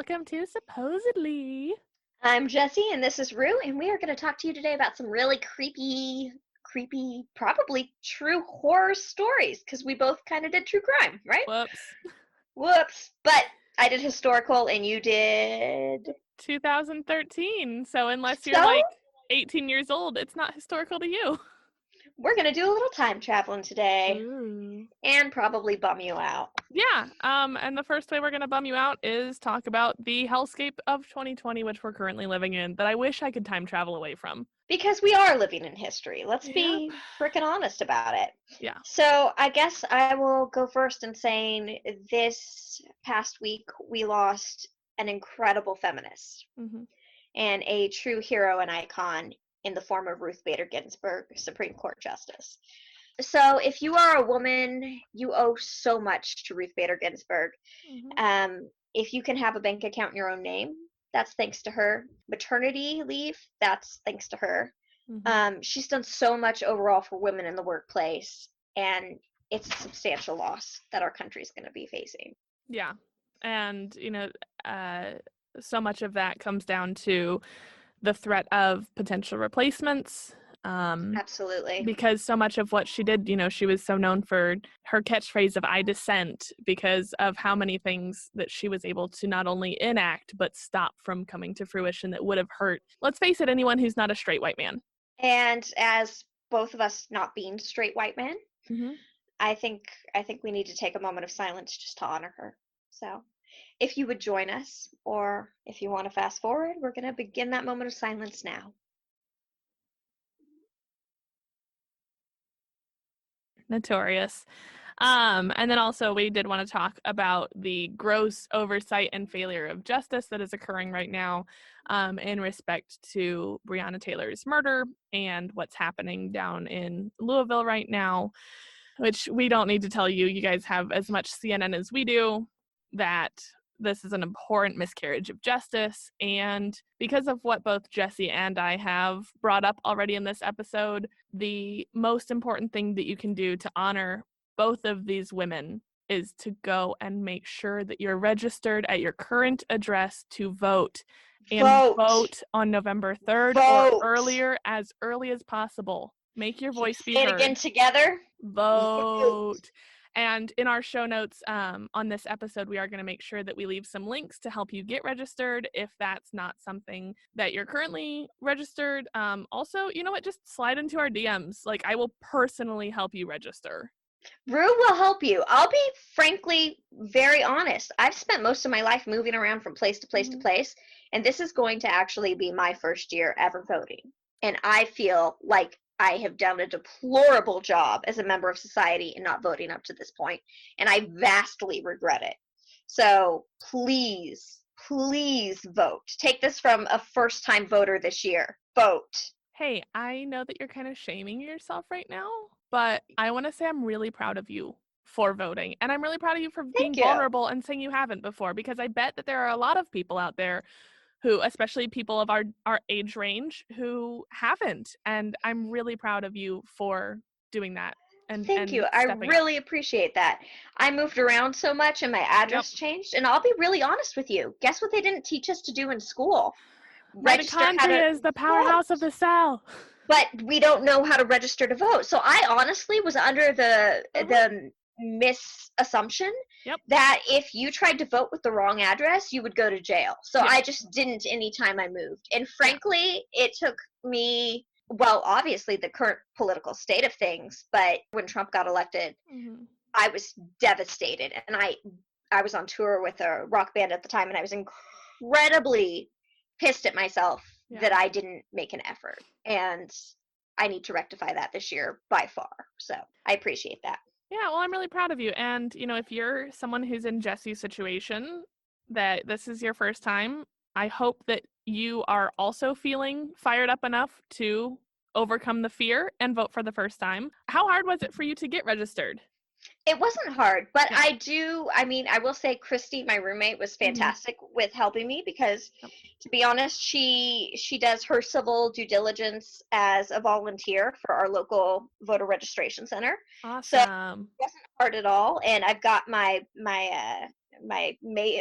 welcome to Supposedly. I'm Jessie, and this is Rue, and we are going to talk to you today about some really creepy, probably true horror stories, because we both kind of did true crime, right? Whoops. Whoops. But I did historical, and you did... 2013, so unless you're So, like 18 years old, it's not historical to you. we're going to do a little time traveling today, Ooh. and probably bum you out. Yeah, and the first way we're going to bum you out is talk about the hellscape of 2020, which we're currently living in, that I wish I could time travel away from. Because we are living in history. Let's Yep. be freaking honest about it. Yeah. So I guess I will go first in saying this past week we lost an incredible feminist and a true hero and icon in the form of Ruth Bader Ginsburg, Supreme Court Justice. So if you are a woman, you owe so much to Ruth Bader Ginsburg. If you can have a bank account in your own name, that's thanks to her. Maternity leave, that's thanks to her. She's done so much overall for women in the workplace, and it's a substantial loss that our country is going to be facing. Yeah, and so much of that comes down to the threat of potential replacements. Absolutely. Because so much of what she did, she was so known for her catchphrase of "I dissent" because of how many things that she was able to not only enact but stop from coming to fruition that would have hurt, let's face it, anyone who's not a straight white man. And as both of us not being straight white men, I think we need to take a moment of silence just to honor her. So if you would join us, or if you want to fast forward, we're going to begin that moment of silence now. Notorious. And then also we did want to talk about the gross oversight and failure of justice that is occurring right now in respect to Breonna Taylor's murder and what's happening down in Louisville right now, which we don't need to tell you. You guys have as much CNN as we do, that this is an abhorrent miscarriage of justice. And because of what both Jessie and I have brought up already in this episode, the most important thing that you can do to honor both of these women is to go and make sure that you're registered at your current address to vote. And vote on November 3rd or earlier, as early as possible. Make your voice be heard. Say it again together. Vote. And in our show notes on this episode, we are going to make sure that we leave some links to help you get registered if that's not something that you're currently registered. Also, you know what? Just slide into our DMs. Like, I will personally help you register. Rue will help you. I'll be frankly very honest. I've spent most of my life moving around from place to place to place, and this is going to actually be my first year ever voting. And I feel like I have done a deplorable job as a member of society in not voting up to this point, and I vastly regret it. So please, please vote. Take this from a first-time voter this year. Vote. Hey, I know that you're kind of shaming yourself right now, but I want to say I'm really proud of you for voting, and I'm really proud of you for being vulnerable and saying you haven't before, because I bet that there are a lot of people out there who, especially people of our age range, who haven't. And I'm really proud of you for doing that. And thank you. I really appreciate that. I moved around so much and my address changed. And I'll be really honest with you. Guess what they didn't teach us to do in school? Mitochondria is the powerhouse of the cell. But we don't know how to register to vote. So I honestly was under the misassumption that if you tried to vote with the wrong address, you would go to jail. So I just didn't anytime I moved. And frankly, it took me, well, obviously the current political state of things, but when Trump got elected, I was devastated. And I was on tour with a rock band at the time, and I was incredibly pissed at myself that I didn't make an effort. And I need to rectify that this year by far. So I appreciate that. Yeah, well, I'm really proud of you. And, if you're someone who's in Jessie's situation, that this is your first time, I hope that you are also feeling fired up enough to overcome the fear and vote for the first time. How hard was it for you to get registered? It wasn't hard, but I will say Christy, my roommate, was fantastic with helping me because, to be honest, she does her civil due diligence as a volunteer for our local voter registration center. Awesome. So it wasn't hard at all, and I've got my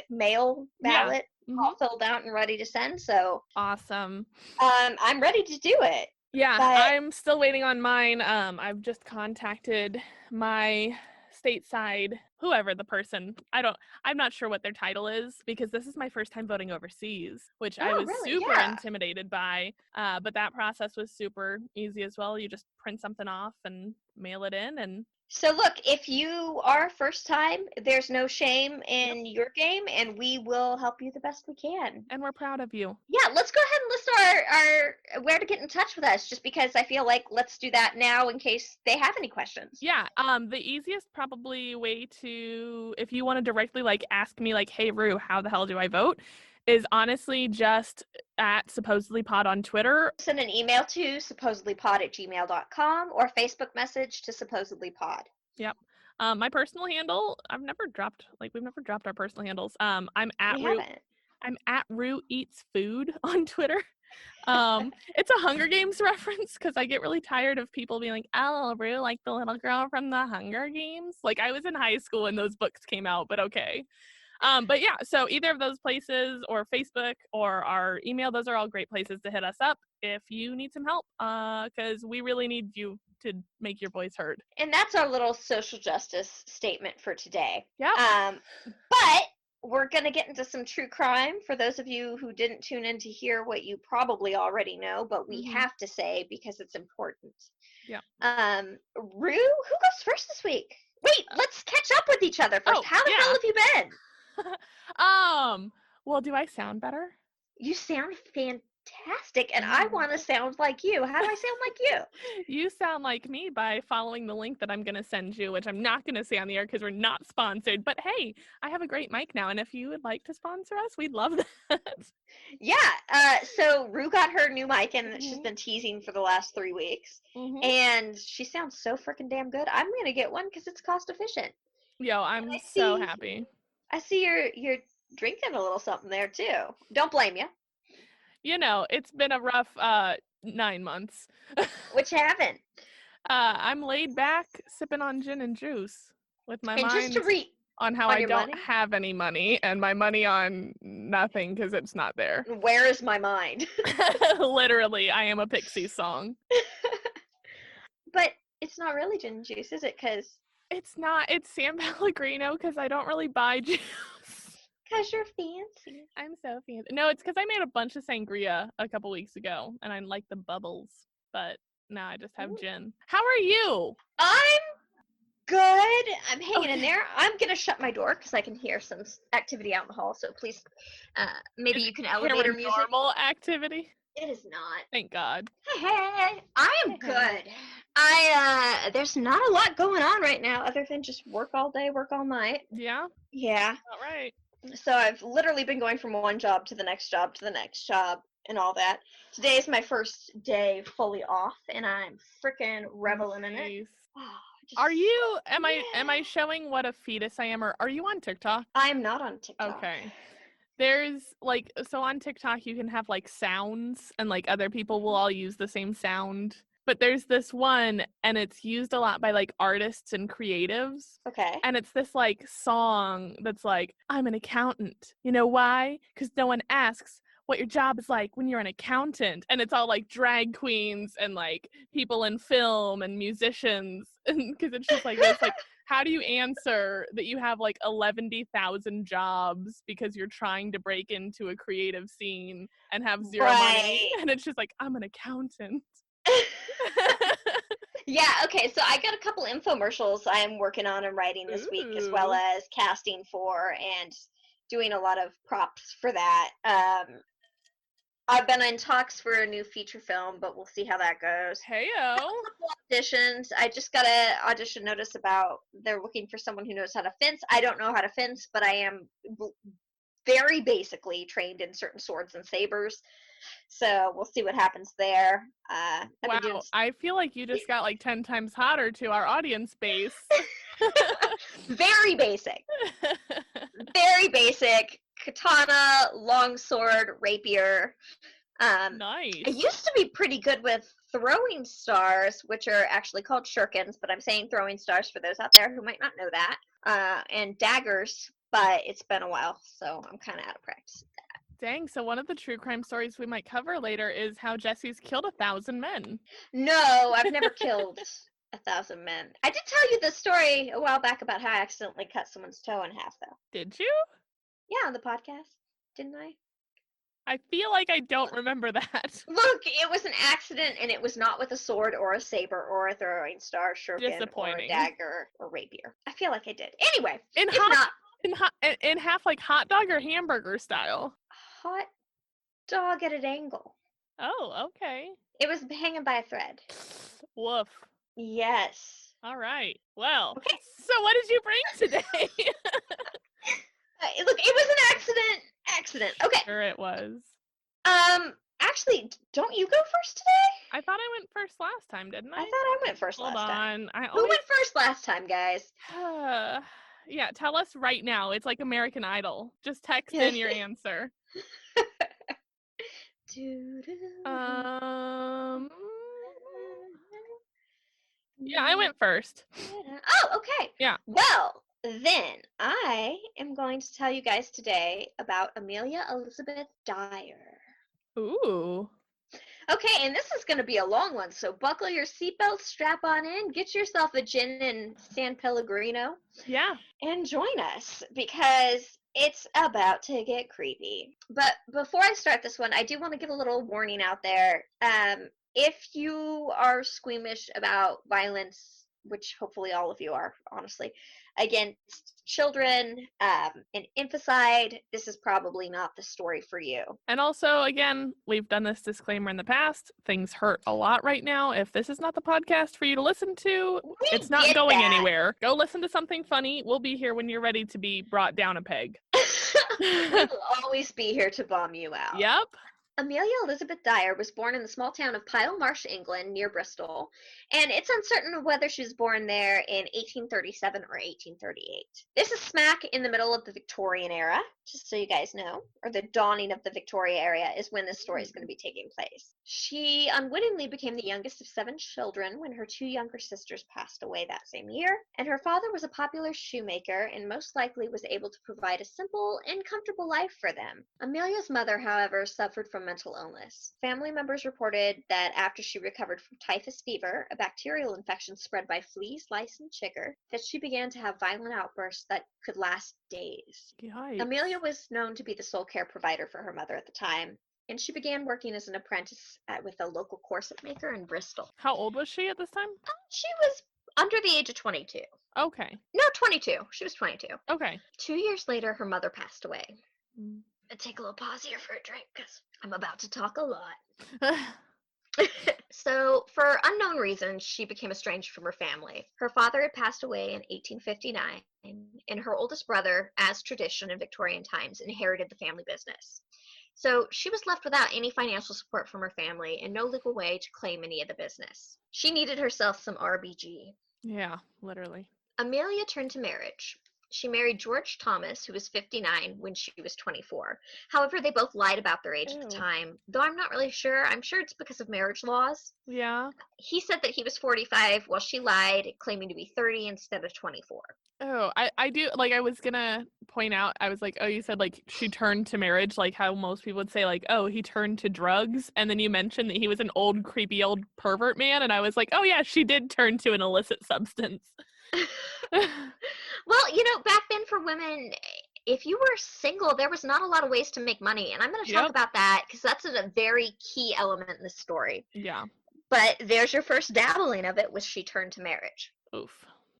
mail ballot all filled out and ready to send. So awesome. I'm ready to do it. Yeah, But I'm still waiting on mine. I've just contacted my stateside, whoever the person, I'm not sure what their title is because this is my first time voting overseas, which I oh, was really? super Yeah. intimidated by. But that process was super easy as well. You just print something off and mail it in and So look, if you are first time, there's no shame yep. in your game, and we will help you the best we can. And we're proud of you. Yeah, let's go ahead and list our where to get in touch with us, just because I feel like let's do that now in case they have any questions. Yeah, the easiest probably way to, if you want to directly like ask me like, hey Rue, how the hell do I vote? Is honestly just at supposedlypod on Twitter. Send an email to supposedlypod@gmail.com or Facebook message to supposedlypod. Yep. My personal handle, we've never dropped our personal handles. I'm at We Rue. haven't. I'm at Rue Eats Food on Twitter. It's a Hunger Games reference because I get really tired of people being like, oh, Rue, like the little girl from the Hunger Games. Like I was in high school when those books came out, but okay. But yeah, so either of those places or Facebook or our email, those are all great places to hit us up if you need some help, because we really need you to make your voice heard. And that's our little social justice statement for today. Yeah. But we're going to get into some true crime for those of you who didn't tune in to hear what you probably already know, but we have to say because it's important. Yeah. Rue, who goes first this week? Wait, let's catch up with each other first. How the hell have you been? Well, do I sound better? You sound fantastic, and I want to sound like you. How do I sound like you? You sound like me by following the link that I'm going to send you, which I'm not going to say on the air because we're not sponsored. But hey, I have a great mic now, and if you would like to sponsor us, we'd love that. Yeah, so Rue got her new mic, and she's been teasing for the last 3 weeks. And she sounds so freaking damn good. I'm going to get one because it's cost efficient. Yo, I'm so happy. I see you're drinking a little something there, too. Don't blame you. You know, it's been a rough 9 months. Which happened? I'm laid back, sipping on gin and juice with my mind on how I don't have any money and my money on nothing because it's not there. Where is my mind? Literally, I am a Pixie song. But it's not really gin and juice, is it? Because it's not. It's San Pellegrino because I don't really buy juice. Because you're fancy. I'm so fancy. No, it's because I made a bunch of sangria a couple weeks ago, and I like the bubbles. But now I just have gin. How are you? I'm good. I'm hanging in there. I'm going to shut my door because I can hear some activity out in the hall. So please, maybe you can elevator music. Normal activity? It is not. Thank God. Hey, I am good. There's not a lot going on right now other than just work all day, work all night. Yeah? Yeah. All right. So I've literally been going from one job to the next job to the next job and all that. Today is my first day fully off, and I'm freaking reveling in it. Are you? Am I showing what a fetus I am, or are you on TikTok? I am not on TikTok. Okay. There's so on TikTok you can have like sounds, and like other people will all use the same sound. But there's this one, and it's used a lot by like artists and creatives. Okay. And it's this like song that's like, I'm an accountant. You know why? Because no one asks what your job is like when you're an accountant. And it's all like drag queens and like people in film and musicians. Because it's just like this, like, how do you answer that you have like 11,000 jobs because you're trying to break into a creative scene and have zero money? And it's just like, I'm an accountant. Yeah, okay, so I got a couple infomercials I'm working on and writing this week, as well as casting for and doing a lot of props for that. I've been in talks for a new feature film, but we'll see how that goes. Hey-o. Auditions. I just got an audition notice about they're looking for someone who knows how to fence. I don't know how to fence, but I am very basically trained in certain swords and sabers. So we'll see what happens there. Wow, I feel like you just got like 10 times hotter to our audience base. Very basic. Very basic. Katana, longsword, rapier. Nice. I used to be pretty good with throwing stars, which are actually called shurikens, but I'm saying throwing stars for those out there who might not know that. And daggers, but it's been a while, so I'm kind of out of practice with that. Dang, so one of the true crime stories we might cover later is how Jesse's killed 1,000 men. No, I've never killed 1,000 men. I did tell you the story a while back about how I accidentally cut someone's toe in half, though. Did you? Yeah, on the podcast, didn't I? I feel like I don't remember that. Look, it was an accident, and it was not with a sword or a saber or a throwing star, shuriken, or a dagger or rapier. I feel like I did. Anyway, in half, like hot dog or hamburger style? Hot dog at an angle. Oh, okay. It was hanging by a thread. Woof. Yes. All right. Well, okay. So what did you bring today? Look, it was an accident. Okay. Sure it was. Actually, don't you go first today? I thought I went first last time, didn't I? I thought I went first Hold last on. time. Who went first last time, guys? Yeah, tell us right now. It's like American Idol. Just text in your answer. Yeah, I went first. Oh, okay. Yeah. Well, then I am going to tell you guys today about Amelia Elizabeth Dyer. Ooh. Okay, and this is going to be a long one, so buckle your seatbelt, strap on in, get yourself a gin and San Pellegrino. Yeah. And join us, because it's about to get creepy. But before I start this one, I do want to give a little warning out there. If you are squeamish about violence, which hopefully all of you are, honestly, against children, and infanticide, this is probably not the story for you. And also, again, we've done this disclaimer in the past. Things hurt a lot right now. If this is not the podcast for you to listen to, it's not going anywhere. Go listen to something funny. We'll be here when you're ready to be brought down a peg. We'll always be here to bum you out. Yep. Amelia Elizabeth Dyer was born in the small town of Pile Marsh, England, near Bristol, and it's uncertain whether she was born there in 1837 or 1838. This is smack in the middle of the Victorian era, just so you guys know, or the dawning of the Victoria era is when this story is going to be taking place. She unwittingly became the youngest of 7 children when her 2 younger sisters passed away that same year, and her father was a popular shoemaker and most likely was able to provide a simple and comfortable life for them. Amelia's mother, however, suffered from mental illness. Family members reported that after she recovered from typhus fever, a bacterial infection spread by fleas, lice, and chiggor, that she began to have violent outbursts that could last days. Yikes. Amelia was known to be the sole care provider for her mother at the time, and she began working as an apprentice with a local corset maker in Bristol. How old was she at this time? She was under the age of 22. Okay. No, 22. She was 22. Okay. 2 years later, her mother passed away. I take a little pause here for a drink because I'm about to talk a lot. So, for unknown reasons, she became estranged from her family. Her father had passed away in 1859, and her oldest brother, as tradition in Victorian times, inherited the family business. So, she was left without any financial support from her family and no legal way to claim any of the business. She needed herself some RBG. Yeah, literally. Amelia turned to marriage. She married George Thomas, who was 59 when she was 24. However, they both lied about their age at the time, though I'm not really sure. I'm sure it's because of marriage laws. Yeah. He said that he was 45 while she lied, claiming to be 30 instead of 24. Oh, I do, like, I was gonna point out, I was like, oh, you said, like, she turned to marriage, like how most people would say, like, oh, he turned to drugs, and then you mentioned that he was an old, creepy old pervert man, and I was like, oh, yeah, she did turn to an illicit substance. Well, you know, back then for women, if you were single, there was not a lot of ways to make money. And I'm going to talk about that because that's a very key element in the story. Yeah. But there's your first dabbling of it, was she turned to marriage. Oof.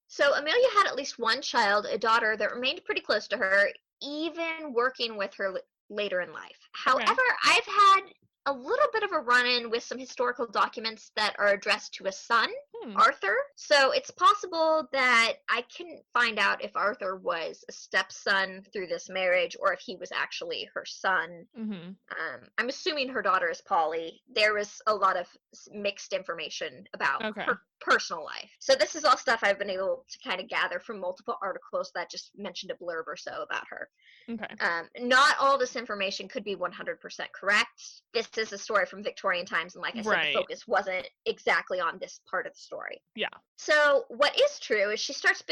So Amelia had at least one child, a daughter that remained pretty close to her, even working with her later in life. However, I've had a little bit of a run-in with some historical documents that are addressed to a son, Arthur. So it's possible that I can find out if Arthur was a stepson through this marriage or if he was actually her son. I'm assuming her daughter is Polly. There was a lot of mixed information about her personal life. So this is all stuff I've been able to kind of gather from multiple articles that just mentioned a blurb or so about her. Not all this information could be 100% correct. This is a story from Victorian times, and like I said, the focus wasn't exactly on this part of the story. Yeah. So what is true is she starts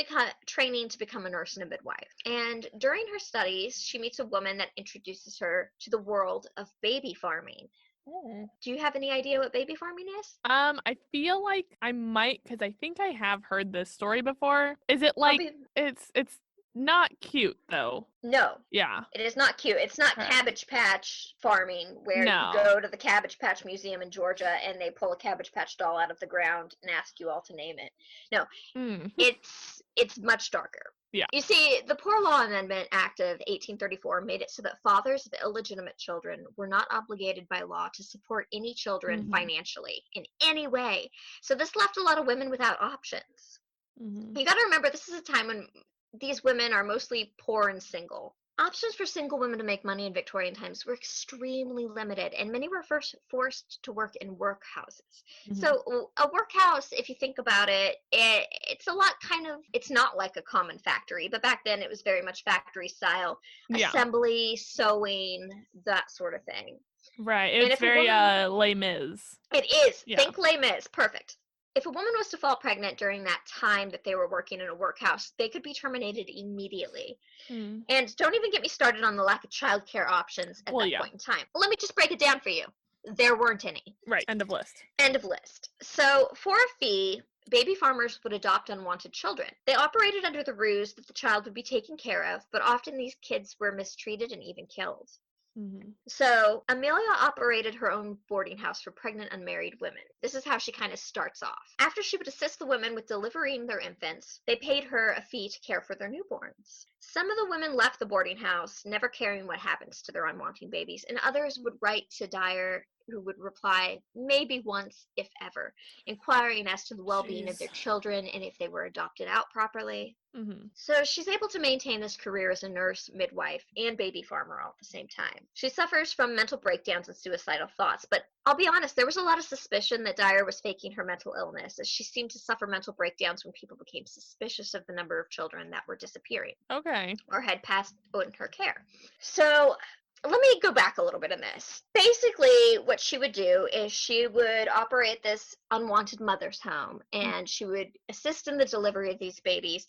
training to become a nurse and a midwife. And during her studies, she meets a woman that introduces her to the world of baby farming. Oh. Do you have any idea what baby farming is? I feel like I might, because I think I have heard this story before. Is it like Probably it's not cute though? no. Yeah. It is not cute. It's not Okay. Cabbage Patch farming where you No. go to the Cabbage Patch Museum in Georgia and they pull a Cabbage Patch doll out of the ground and ask you all to name it. No, Mm. it's much darker. Yeah. You see, the Poor Law Amendment Act of 1834 made it so that fathers of illegitimate children were not obligated by law to support any children Mhm. financially in any way. So this left a lot of women without options. Mhm. You got to remember, this is a time when these women are mostly poor and single. Options for single women to make money in Victorian times were extremely limited, and many were first forced to work in workhouses. Mhm. So, a workhouse, if you think about it, it's a lot kind of, it's not like a common factory, but back then it was very much factory style, Yeah. assembly, sewing, that sort of thing. Right. And It's if a very woman Les Mis. it is. Yeah. Think Les Mis. Perfect. If a woman was to fall pregnant during that time that they were working in a workhouse, they could be terminated immediately. Mm. And don't even get me started on the lack of childcare options at Well, that yeah. point in time. Let me just break it down for you. There weren't any. Right. End of list. End of list. So, for a fee, baby farmers would adopt unwanted children. They operated under the ruse that the child would be taken care of, but often these kids were mistreated and even killed. Mhm. So, Amelia operated her own boarding house for pregnant unmarried women. This is how she kind of starts off. After she would assist the women with delivering their infants, they paid her a fee to care for their newborns. Some of the women left the boarding house, never caring what happens to their unwanted babies, and others would write to Dyer, who would reply maybe once, if ever, inquiring as to the well-being of Jeez. their children and if they were adopted out properly. Mhm. So she's able to maintain this career as a nurse, midwife, and baby farmer all at the same time. She suffers from mental breakdowns and suicidal thoughts, but I'll be honest, there was a lot of suspicion that Dyer was faking her mental illness, as she seemed to suffer mental breakdowns when people became suspicious of the number of children that were disappearing Okay. or had passed in her care. So let me go back a little bit in this. Basically, what she would do is she would operate this unwanted mother's home Mm. and she would assist in the delivery of these babies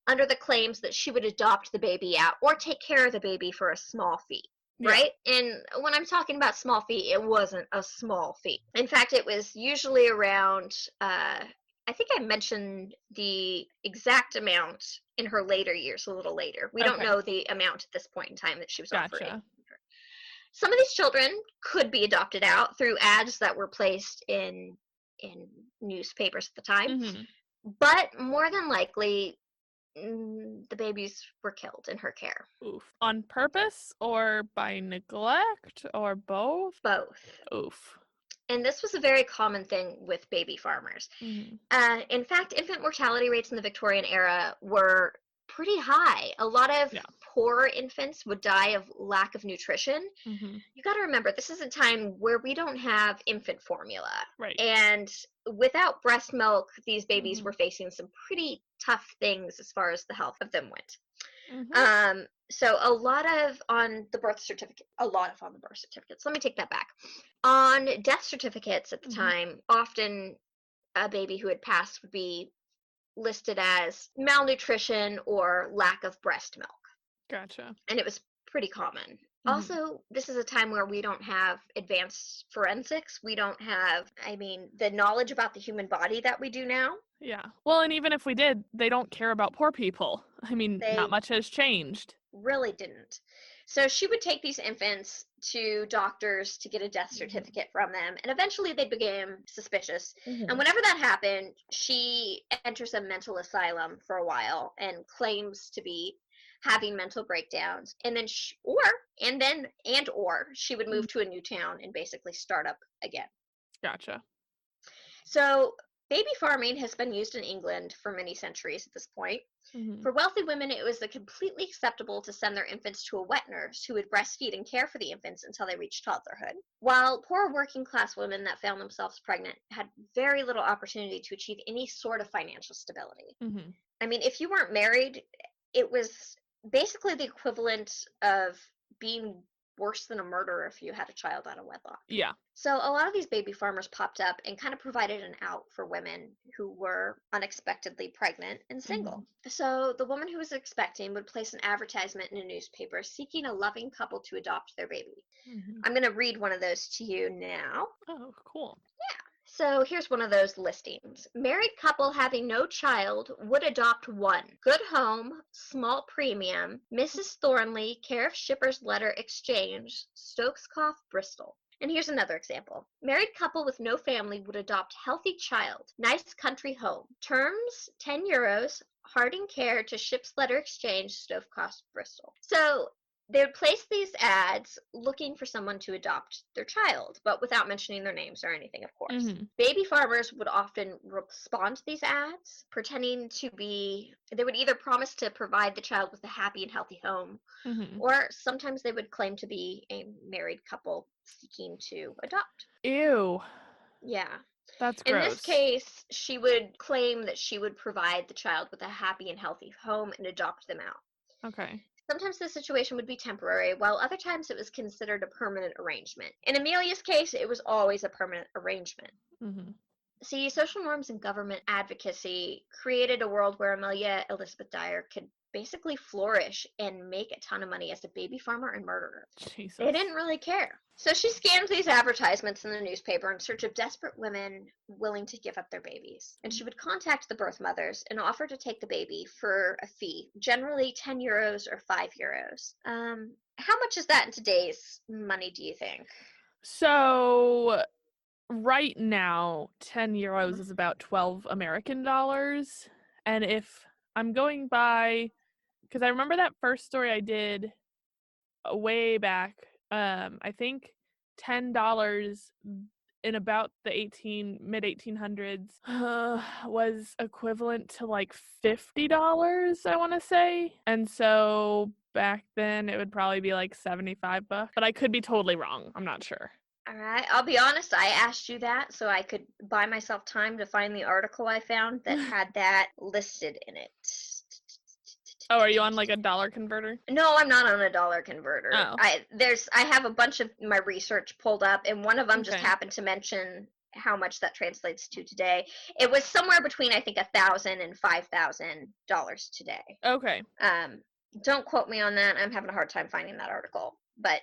under the claims that she would adopt the baby out or take care of the baby for a small fee. Yeah. Right? And when I'm talking about small fee, it wasn't a small fee. In fact, it was usually around, I think I mentioned the exact amount in her later years, a little later. We don't Okay. know the amount at this point in time that she was offering. Gotcha. Some of these children could be adopted out through ads that were placed in newspapers at the time, Mhm. but more than likely, the babies were killed in her care. Oof. On purpose or by neglect or both? Both. Oof. And this was a very common thing with baby farmers. Mhm. In fact, infant mortality rates in the Victorian era were pretty high. A lot of Yeah. poor infants would die of lack of nutrition. Mhm. You got to remember, this is a time where we don't have infant formula. Right. And without breast milk, these babies Mhm. were facing some pretty tough things as far as the health of them went. Mhm. So a lot of on the birth certificate, a lot of on the birth certificates. Let me take that back. On death certificates at the Mhm. time, often a baby who had passed would be listed as malnutrition or lack of breast milk, Gotcha. and it was pretty common. Mhm. Also, this is a time where we don't have advanced forensics. We don't have, I mean, the knowledge about the human body that we do now. Yeah. Well, and even if we did, they don't care about poor people. I mean, not They much has changed. really didn't. So she would take these infants to doctors to get a death Mhm. certificate from them, and eventually they became suspicious. And Mhm. whenever that happened, she enters a mental asylum for a while and claims to be having mental breakdowns. And then, or she would Mhm. move to a new town and basically start up again. Gotcha. So baby farming has been used in England for many centuries at this point. Mhm. For wealthy women, it was completely acceptable to send their infants to a wet nurse who would breastfeed and care for the infants until they reached toddlerhood. While poor working class women that found themselves pregnant had very little opportunity to achieve any sort of financial stability. Mhm. I mean, if you weren't married, it was basically the equivalent of being worse than a murder if you had a child out of wedlock. Yeah. So a lot of these baby farmers popped up and kind of provided an out for women who were unexpectedly pregnant and single. So the woman who was expecting would place an advertisement in a newspaper seeking a loving couple to adopt their baby. I'm going to read one of those to you now. Oh, cool. Yeah. So here's one of those listings. Married couple having no child would adopt one. Good home, small premium, Mrs. Thornley, care of shipper's letter exchange, Stokescoff, Bristol. And here's another example. Married couple with no family would adopt healthy child, nice country home. Terms, €10, Harding care to ship's letter exchange, Stokescoff, Bristol. So they would place these ads looking for someone to adopt their child, but without mentioning their names or anything, of course. Baby farmers would often respond to these ads, pretending to be, they would either promise to provide the child with a happy and healthy home, or sometimes they would claim to be a married couple seeking to adopt. Ew. Yeah. That's gross. In this case, she would claim that she would provide the child with a happy and healthy home and adopt them out. Okay. Sometimes the situation would be temporary, while other times it was considered a permanent arrangement. In Amelia's case, it was always a permanent arrangement. See, social norms and government advocacy created a world where Amelia Elizabeth Dyer could basically flourish and make a ton of money as a baby farmer and murderer. Jesus. They didn't really care. So she scanned these advertisements in the newspaper in search of desperate women willing to give up their babies. And she would contact the birth mothers and offer to take the baby for a fee, generally €10 or €5. How much is that in today's money, do you think? So right now, €10 is about 12 American dollars. And if I'm going by, because I remember that first story I did way back, I think $10 in about the mid-1800s was equivalent to like $50, I want to say. And so back then it would probably be like $75, but I could be totally wrong. I'm not sure. All right, I'll be honest, I asked you that so I could buy myself time to find the article I found that had that listed in it. Oh, are you on like a dollar converter? No, I'm not on a dollar converter. Oh. I have a bunch of my research pulled up, and one of them just happened to mention how much that translates to today. It was somewhere between, I think, $1,000 and $5,000 today. Okay. Don't quote me on that. I'm having a hard time finding that article, but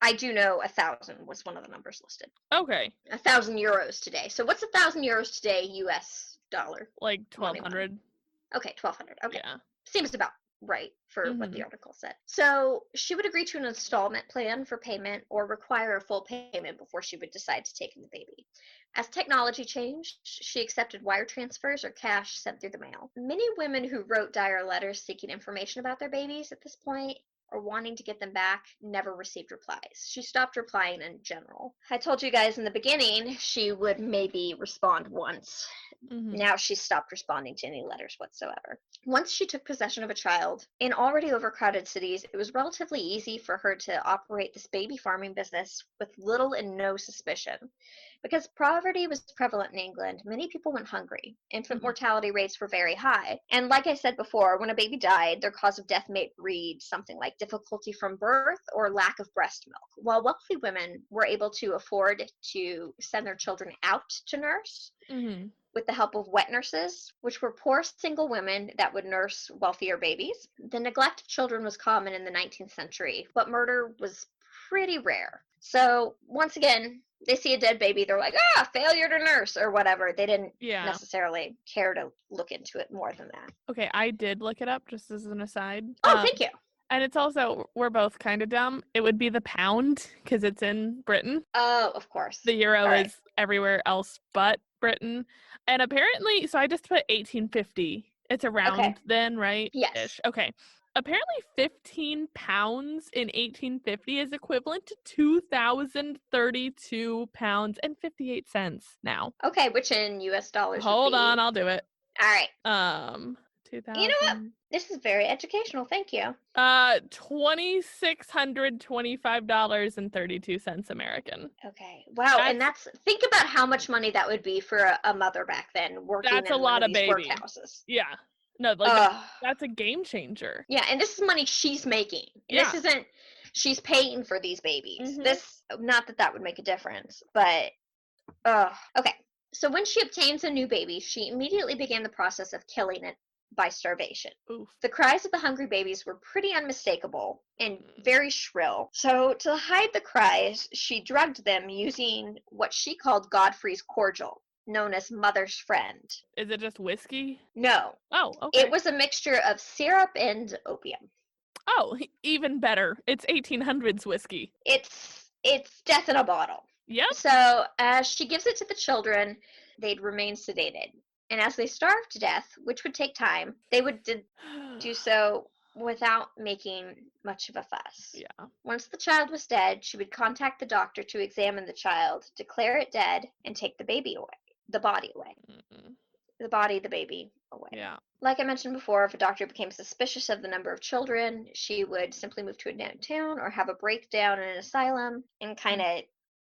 I do know 1,000 was one of the numbers listed. Okay. €1,000 today. So what's €1,000 today, US dollar? Like 1,200. Okay, 1,200. Okay. Yeah. Seems about right for what the article said. So she would agree to an installment plan for payment or require a full payment before she would decide to take in the baby. As technology changed, she accepted wire transfers or cash sent through the mail. Many women who wrote Dyer letters seeking information about their babies at this point or wanting to get them back never received replies. She stopped replying in general. I told you guys in the beginning she would maybe respond once. Now she stopped responding to any letters whatsoever. Once she took possession of a child, in already overcrowded cities, it was relatively easy for her to operate this baby farming business with little and no suspicion. Because poverty was prevalent in England, many people went hungry. Infant mortality rates were very high. And like I said before, when a baby died, their cause of death may read something like difficulty from birth or lack of breast milk. While wealthy women were able to afford to send their children out to nurse, with the help of wet nurses, which were poor single women that would nurse wealthier babies. The neglect of children was common in the 19th century, but murder was pretty rare. So once again, they see a dead baby, they're like, failure to nurse or whatever. They didn't necessarily care to look into it more than that. Okay, I did look it up just as an aside. Oh, thank you. And it's also, we're both kind of dumb. It would be the pound because it's in Britain. Oh, of course. The euro is everywhere else but Britain. And apparently, so I just put 1850. It's around then, right? Yes. Ish. Okay. Apparently 15 pounds in 1850 is equivalent to 2,032 pounds and 58 cents now. Okay, which in US dollars Hold on, I'll do it. All right. 2,000. You know what? This is very educational. Thank you. $2,625.32 American. Okay. Wow. And think about how much money that would be for a mother back then working in one of these workhouses. Yeah. No, like that's a game changer. Yeah, and this is money she's making. Yeah. This isn't She's paying for these babies. Mhm. This, not that that would make a difference, but, okay. So when she obtains a new baby, she immediately began the process of killing it by starvation. Oof. The cries of the hungry babies were pretty unmistakable and Mm. very shrill. So to hide the cries, she drugged them using what she called Godfrey's cordial, known as Mother's Friend. Is it just whiskey? No, Oh, it okay. was a mixture of syrup and opium. Oh, even better. It's 1800s whiskey. It's death in a bottle. Yep. So as she gives it to the children, they'd remain sedated. And as they starved to death, which would take time, they would do so without making much of a fuss. Yeah. Once the child was dead, she would contact the doctor to examine the child, declare it dead, and take the baby away, the body away. Mm-mm. The baby away. Yeah. Like I mentioned before, if a doctor became suspicious of the number of children, she would simply move to a new town or have a breakdown in an asylum and kind of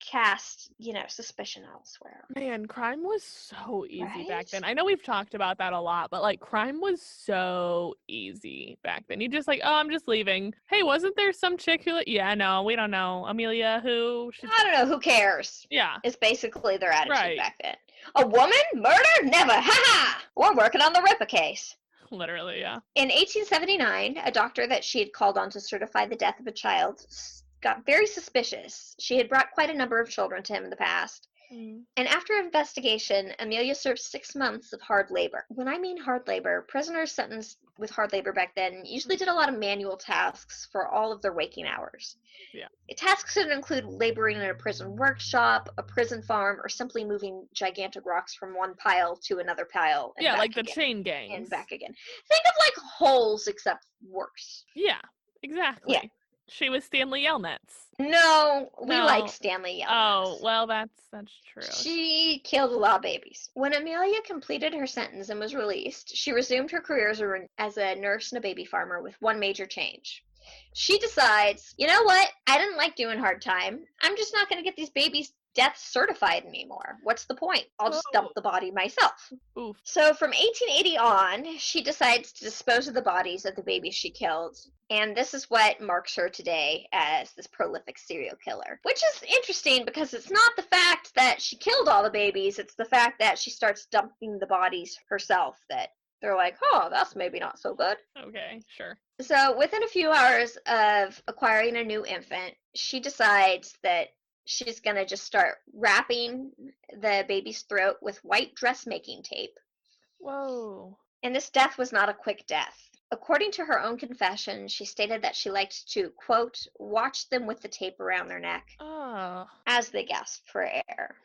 cast, suspicion elsewhere. Man, crime was so easy back Right? then. I know we've talked about that a lot, but like crime was so easy back then. You just like, oh, I'm just leaving. Hey, wasn't there some chick who? Yeah, no, we don't know. Amelia, who? She's I don't know. Who cares? yeah, Is basically their attitude right. back then. A woman? Murder? Never. Ha ha! We're working on the Ripper case. Literally, yeah. In 1879, a doctor that she had called on to certify the death of a child got very suspicious. She had brought quite a number of children to him in the past. Mm. And after investigation, Amelia served 6 months of hard labor. When I mean hard labor, prisoners sentenced with hard labor back then usually did a lot of manual tasks for all of their waking hours. Yeah. Tasks could include laboring in a prison workshop, a prison farm, or simply moving gigantic rocks from one pile to another pile and Yeah, back like the again. chain And gangs. back again. Think of like holes, except worse. Yeah, exactly. Yeah. She was Stanley Yelnats. No, we like No. Stanley Yelnats. Oh, well, that's true. She killed a lot of babies. When Amelia completed her sentence and was released, she resumed her career as a nurse and a baby farmer with one major change. She decides, you know what? I didn't like doing hard time. I'm just not going to get these babies death certified anymore. What's the point? I'll just dump the body myself. Oof. So from 1880 on, she decides to dispose of the bodies of the babies she killed. And this is what marks her today as this prolific serial killer. Which is interesting because it's not the fact that she killed all the babies, it's the fact that she starts dumping the bodies herself that they're like, oh, that's maybe not so good. Okay, sure. So within a few hours of acquiring a new infant, she decides that she's going to just start wrapping the baby's throat with white dressmaking tape. Whoa. And this death was not a quick death. According to her own confession, she stated that she liked to, quote, watch them with the tape around their neck as they gasped for air.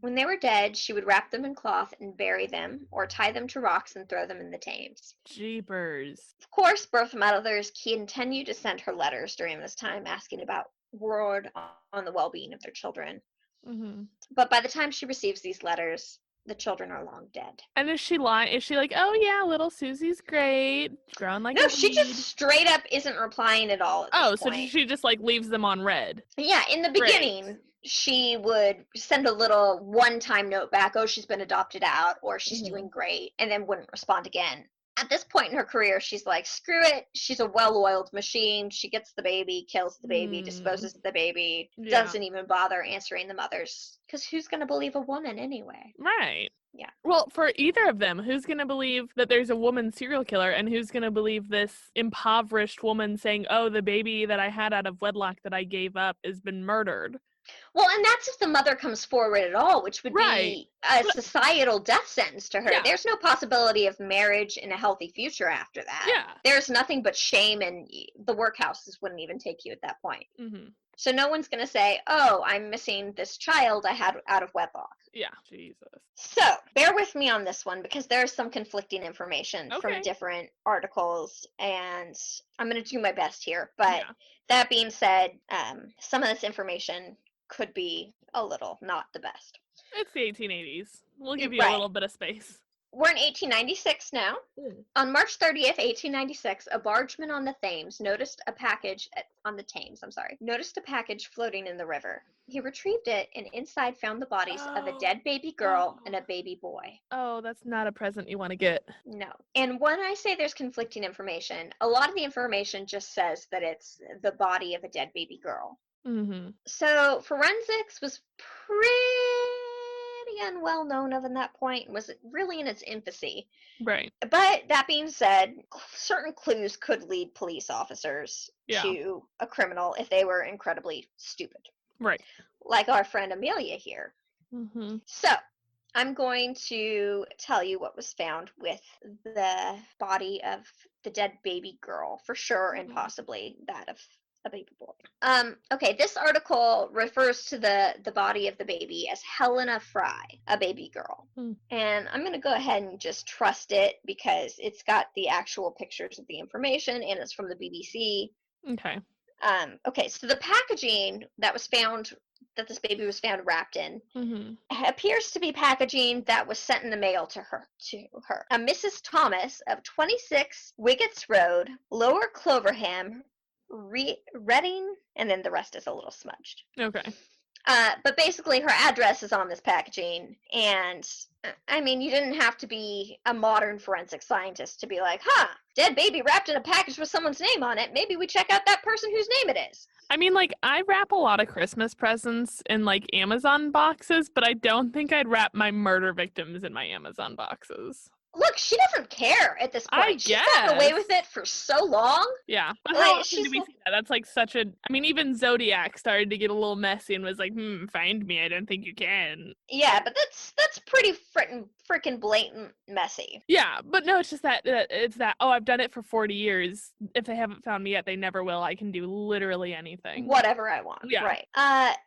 When they were dead, she would wrap them in cloth and bury them, or tie them to rocks and throw them in the Thames. Jeepers. Of course, birth mothers continued to send her letters during this time asking about word on the well-being of their children. Mm-hmm. But by the time she receives these letters, the children are long dead. And is she lying? Is she like, oh yeah, little Susie's great, growing like no, a she weed? just straight up isn't replying at all at this point. So she just like leaves them on red. Yeah, in the beginning, Great. She would send a little one-time note back, oh, she's been adopted out, or she's doing great, and then wouldn't respond again. At this point in her career, she's like, screw it. She's a well-oiled machine. She gets the baby, kills the baby, disposes of the baby, doesn't even bother answering the mothers. Because who's going to believe a woman anyway? Right. Yeah. Well, for either of them, who's going to believe that there's a woman serial killer, and who's going to believe this impoverished woman saying, oh, the baby that I had out of wedlock that I gave up has been murdered? Well, and that's if the mother comes forward at all, which would be a societal death sentence to her. Yeah. There's no possibility of marriage and a healthy future after that. Yeah. There's nothing but shame, and the workhouses wouldn't even take you at that point. Mm-hmm. So no one's going to say, oh, I'm missing this child I had out of wedlock. Yeah, Jesus. So bear with me on this one because there's some conflicting information from different articles, and I'm going to do my best here. But that being said, some of this information could be a little not the best. It's the 1880s. We'll give you a little bit of space. we're in 1896 now. On March 30th, 1896, a bargeman on the Thames noticed a package noticed a package floating in the river. He retrieved it and inside found the bodies of a dead baby girl and a baby boy. Oh, that's not a present you want to get. No. And when I say there's conflicting information, a lot of the information just says that it's the body of a dead baby girl. Mm-hmm. So forensics was pretty unwell known of in that point, was really in its infancy. Right. But that being said, certain clues could lead police officers Yeah. to a criminal if they were incredibly stupid. Right. Like our friend Amelia here. Mm-hmm. So, I'm going to tell you what was found with the body of the dead baby girl, for sure, and possibly that of a baby boy. Okay, this article refers to the body of the baby as Helena Fry, a baby girl. And I'm going to go ahead and just trust it because it's got the actual pictures of the information and it's from the BBC. Okay. Okay, so the packaging that was found, that this baby was found wrapped in, appears to be packaging that was sent in the mail to her. A Mrs. Thomas of 26 Wiggets Road, Lower Cloverham, Reading, and then the rest is a little smudged. Okay. But basically her address is on this packaging, and I mean, you didn't have to be a modern forensic scientist to be like, dead baby wrapped in a package with someone's name on it. Maybe we check out that person whose name it is. I mean, like, I wrap a lot of Christmas presents in, like, Amazon boxes, but I don't think I'd wrap my murder victims in my Amazon boxes. Look, she doesn't care at this point. She's gotten away with it for so long. Yeah. But how often do we see that? That's like such a... I mean, even Zodiac started to get a little messy and was like, find me. I don't think you can. Yeah, but that's pretty freaking blatant messy. Yeah, but no, it's just that, I've done it for 40 years. If they haven't found me yet, they never will. I can do literally anything. Whatever I want. Yeah. Right.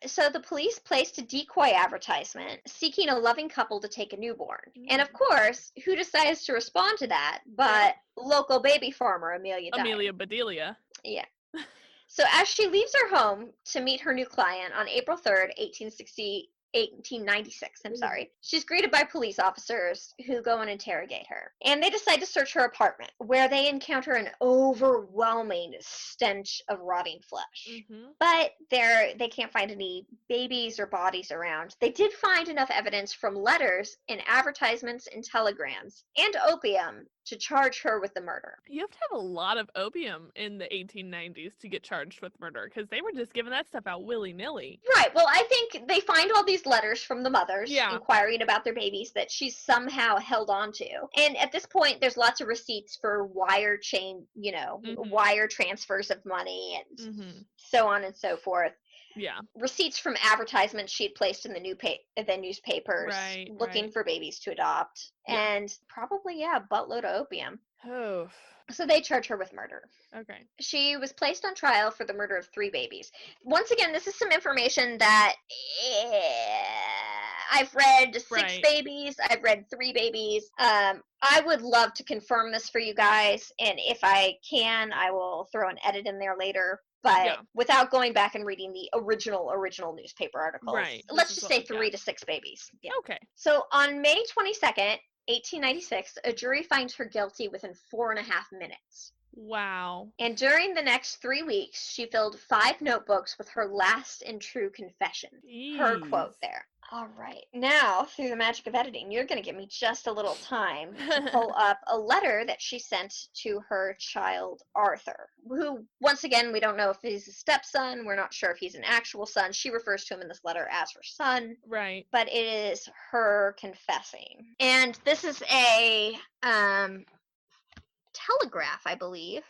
So the police placed a decoy advertisement seeking a loving couple to take a newborn. And of course, who decides to respond to that but local baby farmer Amelia Bedelia. Yeah. So as she leaves her home to meet her new client on April 3rd, 1896, she's greeted by police officers who go and interrogate her. And they decide to search her apartment, where they encounter an overwhelming stench of rotting flesh. But they can't find any babies or bodies around. They did find enough evidence from letters and advertisements and telegrams and opium to charge her with the murder. You have to have a lot of opium in the 1890s to get charged with murder, because they were just giving that stuff out willy-nilly. Right. Well, I think they find all these letters from the mothers inquiring about their babies that she's somehow held on to. And at this point, there's lots of receipts for wire transfers of money and so on and so forth. Yeah. Receipts from advertisements she'd placed in the newspapers looking for babies to adopt. Yeah. And probably, a buttload of opium. Oh. So they charge her with murder. Okay. She was placed on trial for the murder of 3 babies. Once again, this is some information that I've read 6 babies. I've read 3 babies. I would love to confirm this for you guys. And if I can, I will throw an edit in there later. But without going back and reading the original newspaper articles, let's just say 3 to 6 babies. Yeah. Okay. So on May 22nd, 1896, a jury finds her guilty within 4.5 minutes. Wow. And during the next 3 weeks, she filled 5 notebooks with her last and true confession. Jeez. Her quote there. All right. Now, through the magic of editing, you're going to give me just a little time to pull up a letter that she sent to her child, Arthur, who, once again, we don't know if he's a stepson. We're not sure if he's an actual son. She refers to him in this letter as her son. Right. But it is her confessing. And this is a telegraph, I believe.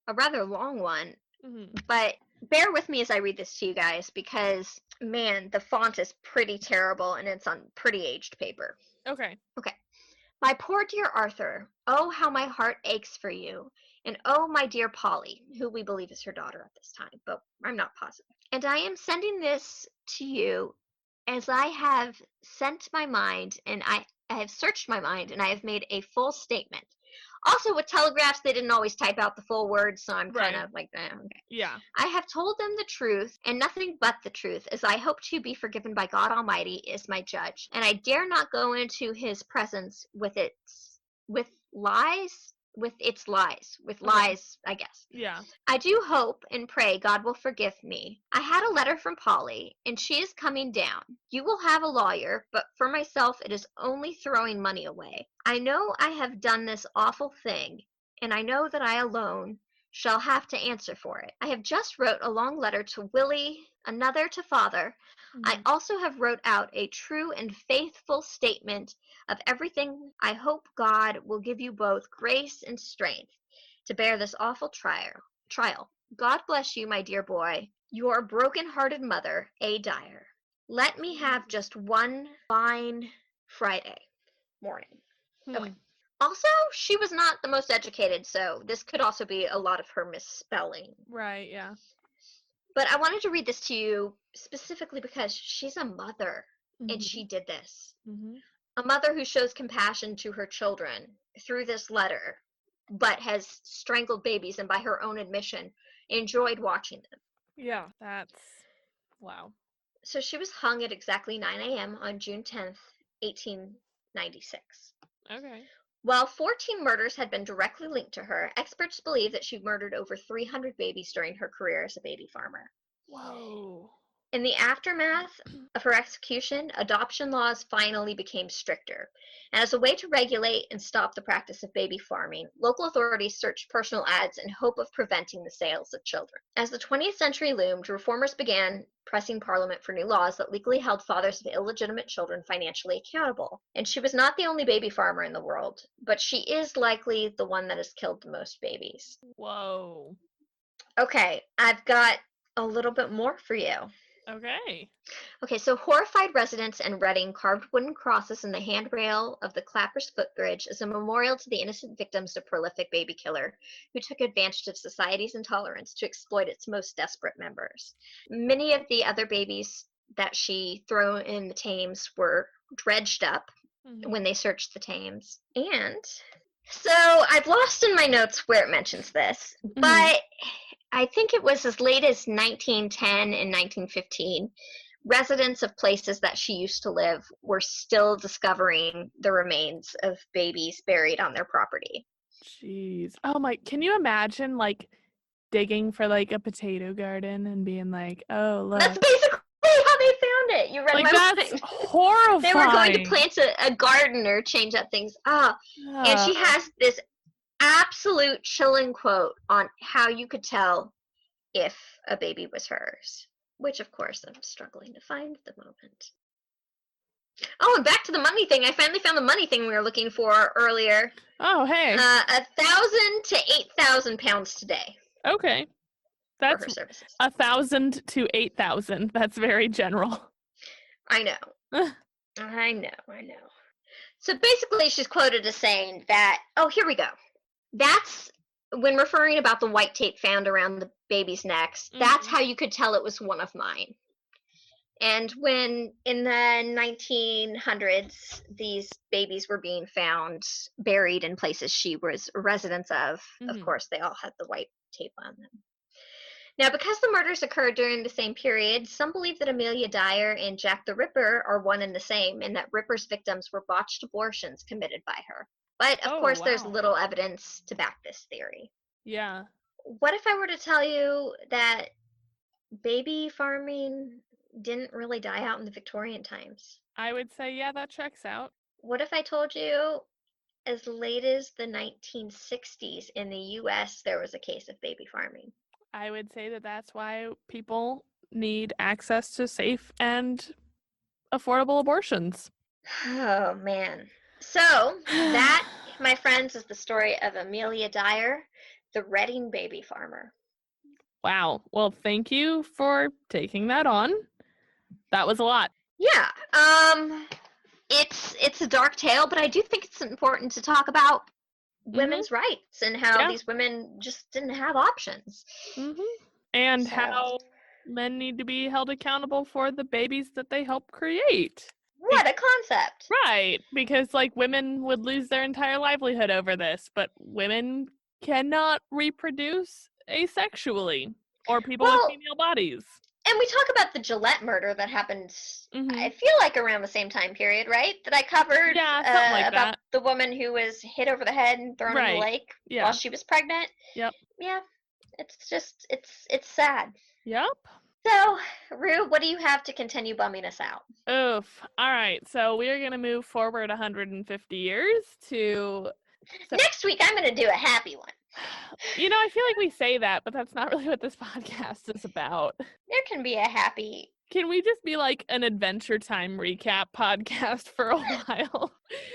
A rather long one. But bear with me as I read this to you guys because, man, the font is pretty terrible and it's on pretty aged paper. Okay. My poor dear Arthur, oh, how my heart aches for you. And oh, my dear Polly, who we believe is her daughter at this time, but I'm not positive. And I am sending this to you as I have sent my mind and I have searched my mind and I have made a full statement. Also, with telegraphs, they didn't always type out the full words, so I'm kind Right. of like, okay. Yeah. I have told them the truth, and nothing but the truth, as I hope to be forgiven by God Almighty is my judge, and I dare not go into his presence with lies, I guess. Yeah. I do hope and pray God will forgive me. I had a letter from Polly, and she is coming down. You will have a lawyer, but for myself it is only throwing money away. I know I have done this awful thing, and I know that I alone shall have to answer for it. I have just wrote a long letter to Willie, another to father. I also have wrote out a true and faithful statement of everything. I hope God will give you both grace and strength to bear this awful trial. God bless you, my dear boy. Your broken-hearted mother, A. Dyer. Let me have just one fine Friday morning. Okay. Also, she was not the most educated, so this could also be a lot of her misspelling. Right, yeah. But I wanted to read this to you specifically because she's a mother, and she did this. A mother who shows compassion to her children through this letter, but has strangled babies and, by her own admission, enjoyed watching them. Yeah, that's wow. So she was hung at exactly 9 a.m. on June 10th, 1896. Okay. While 14 murders had been directly linked to her, experts believe that she murdered over 300 babies during her career as a baby farmer. Whoa. In the aftermath of her execution, adoption laws finally became stricter. And as a way to regulate and stop the practice of baby farming, local authorities searched personal ads in hope of preventing the sales of children. As the 20th century loomed, reformers began pressing Parliament for new laws that legally held fathers of illegitimate children financially accountable. And she was not the only baby farmer in the world, but she is likely the one that has killed the most babies. Whoa. Okay, I've got a little bit more for you. Okay. Okay, so horrified residents in Reading carved wooden crosses in the handrail of the Clapper's Footbridge as a memorial to the innocent victims of prolific baby killer who took advantage of society's intolerance to exploit its most desperate members. Many of the other babies that she threw in the Thames were dredged up when they searched the Thames. And so I've lost in my notes where it mentions this, but I think it was as late as 1910 and 1915. Residents of places that she used to live were still discovering the remains of babies buried on their property. Jeez. Oh my, can you imagine like digging for like a potato garden and being like, oh, look. That's basically how they found it. You read like, my that's mind. Horrifying. They were going to plant a garden or change up things. And she has this absolute chilling quote on how you could tell if a baby was hers, which of course I'm struggling to find at the moment. Oh, and back to the money thing. I finally found the money thing we were looking for earlier. Oh, hey. 1,000 to 8,000 pounds today. Okay. That's for her services. 1,000 to 8,000. That's very general. I know. I know. So basically she's quoted as saying that, oh, here we go. That's when referring about the white tape found around the baby's necks, that's how you could tell it was one of mine. And when in the 1900s, these babies were being found buried in places she was residents of course, they all had the white tape on them. Now, because the murders occurred during the same period, some believe that Amelia Dyer and Jack the Ripper are one and the same, and that Ripper's victims were botched abortions committed by her. But, of course, there's little evidence to back this theory. Yeah. What if I were to tell you that baby farming didn't really die out in the Victorian times? I would say, yeah, that checks out. What if I told you as late as the 1960s in the U.S. there was a case of baby farming? I would say that that's why people need access to safe and affordable abortions. Oh, man. So, that, my friends, is the story of Amelia Dyer, the Reading baby farmer. Wow. Well, thank you for taking that on. That was a lot. Yeah. It's a dark tale, but I do think it's important to talk about women's rights and how these women just didn't have options. And how men need to be held accountable for the babies that they help create. What a concept. Right, because, like, women would lose their entire livelihood over this, but women cannot reproduce asexually, or people with Well, female bodies. and we talk about the Gillette murder that happened, I Mhm. feel like around the same time period, right? That I covered Yeah, something like about that. the woman who was hit over the head and thrown in the Right. lake while Yeah. she was pregnant. Yep. Yeah, it's sad. Yep. So, Rue, what do you have to continue bumming us out? Oof. Alright, so we're gonna move forward 150 years to Sep Next week, I'm going to do a happy one. I feel like we say that, but that's not really what this podcast is about. There can be a happy. Can we just be like an Adventure Time recap podcast for a while?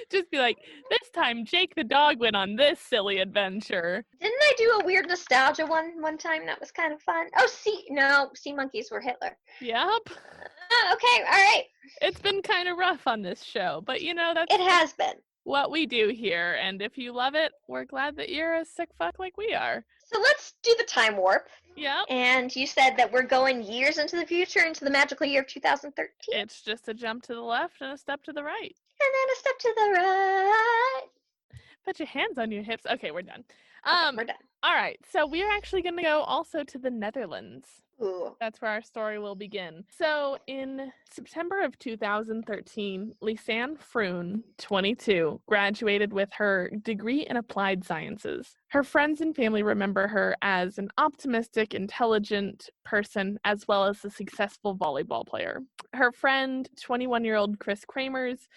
Just be like, this time Jake the dog went on this silly adventure. Didn't I do a weird nostalgia one time that was kind of fun? Oh, sea monkeys were Hitler. Yep. Okay, all right. It's been kind of rough on this show, but that's It has been. what we do here. And if you love it, we're glad that you're a sick fuck like we are. So let's do the time warp. Yep. And you said that we're going years into the future, into the magical year of 2013. It's just a jump to the left and a step to the right. And then a step to the right. Put your hands on your hips. Okay, we're done. Okay, we're done. All right, so we're actually going to go also to the Netherlands. Ooh. That's where our story will begin. So in September of 2013, Lisanne Froon, 22, graduated with her degree in applied sciences. Her friends and family remember her as an optimistic, intelligent person, as well as a successful volleyball player. Her friend, 21-year-old Chris Kramers,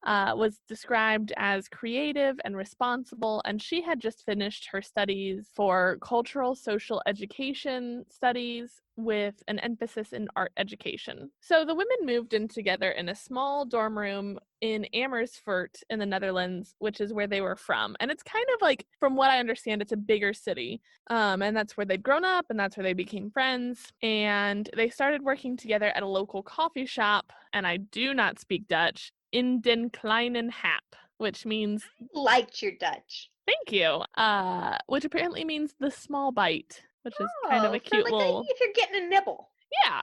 was described as creative and responsible, and she had just finished her studies for cultural social education studies with an emphasis in art education. So the women moved in together in a small dorm room in Amersfoort in the Netherlands, which is where they were from. And it's kind of like, from what I understand, it's a bigger city. And that's where they'd grown up, and that's where they became friends. And they started working together at a local coffee shop, and I do not speak Dutch, in den kleinen hap, which means Liked your Dutch. thank you, which apparently means the small bite, which is kind of a Oh, cute like little, if you're getting a nibble. yeah.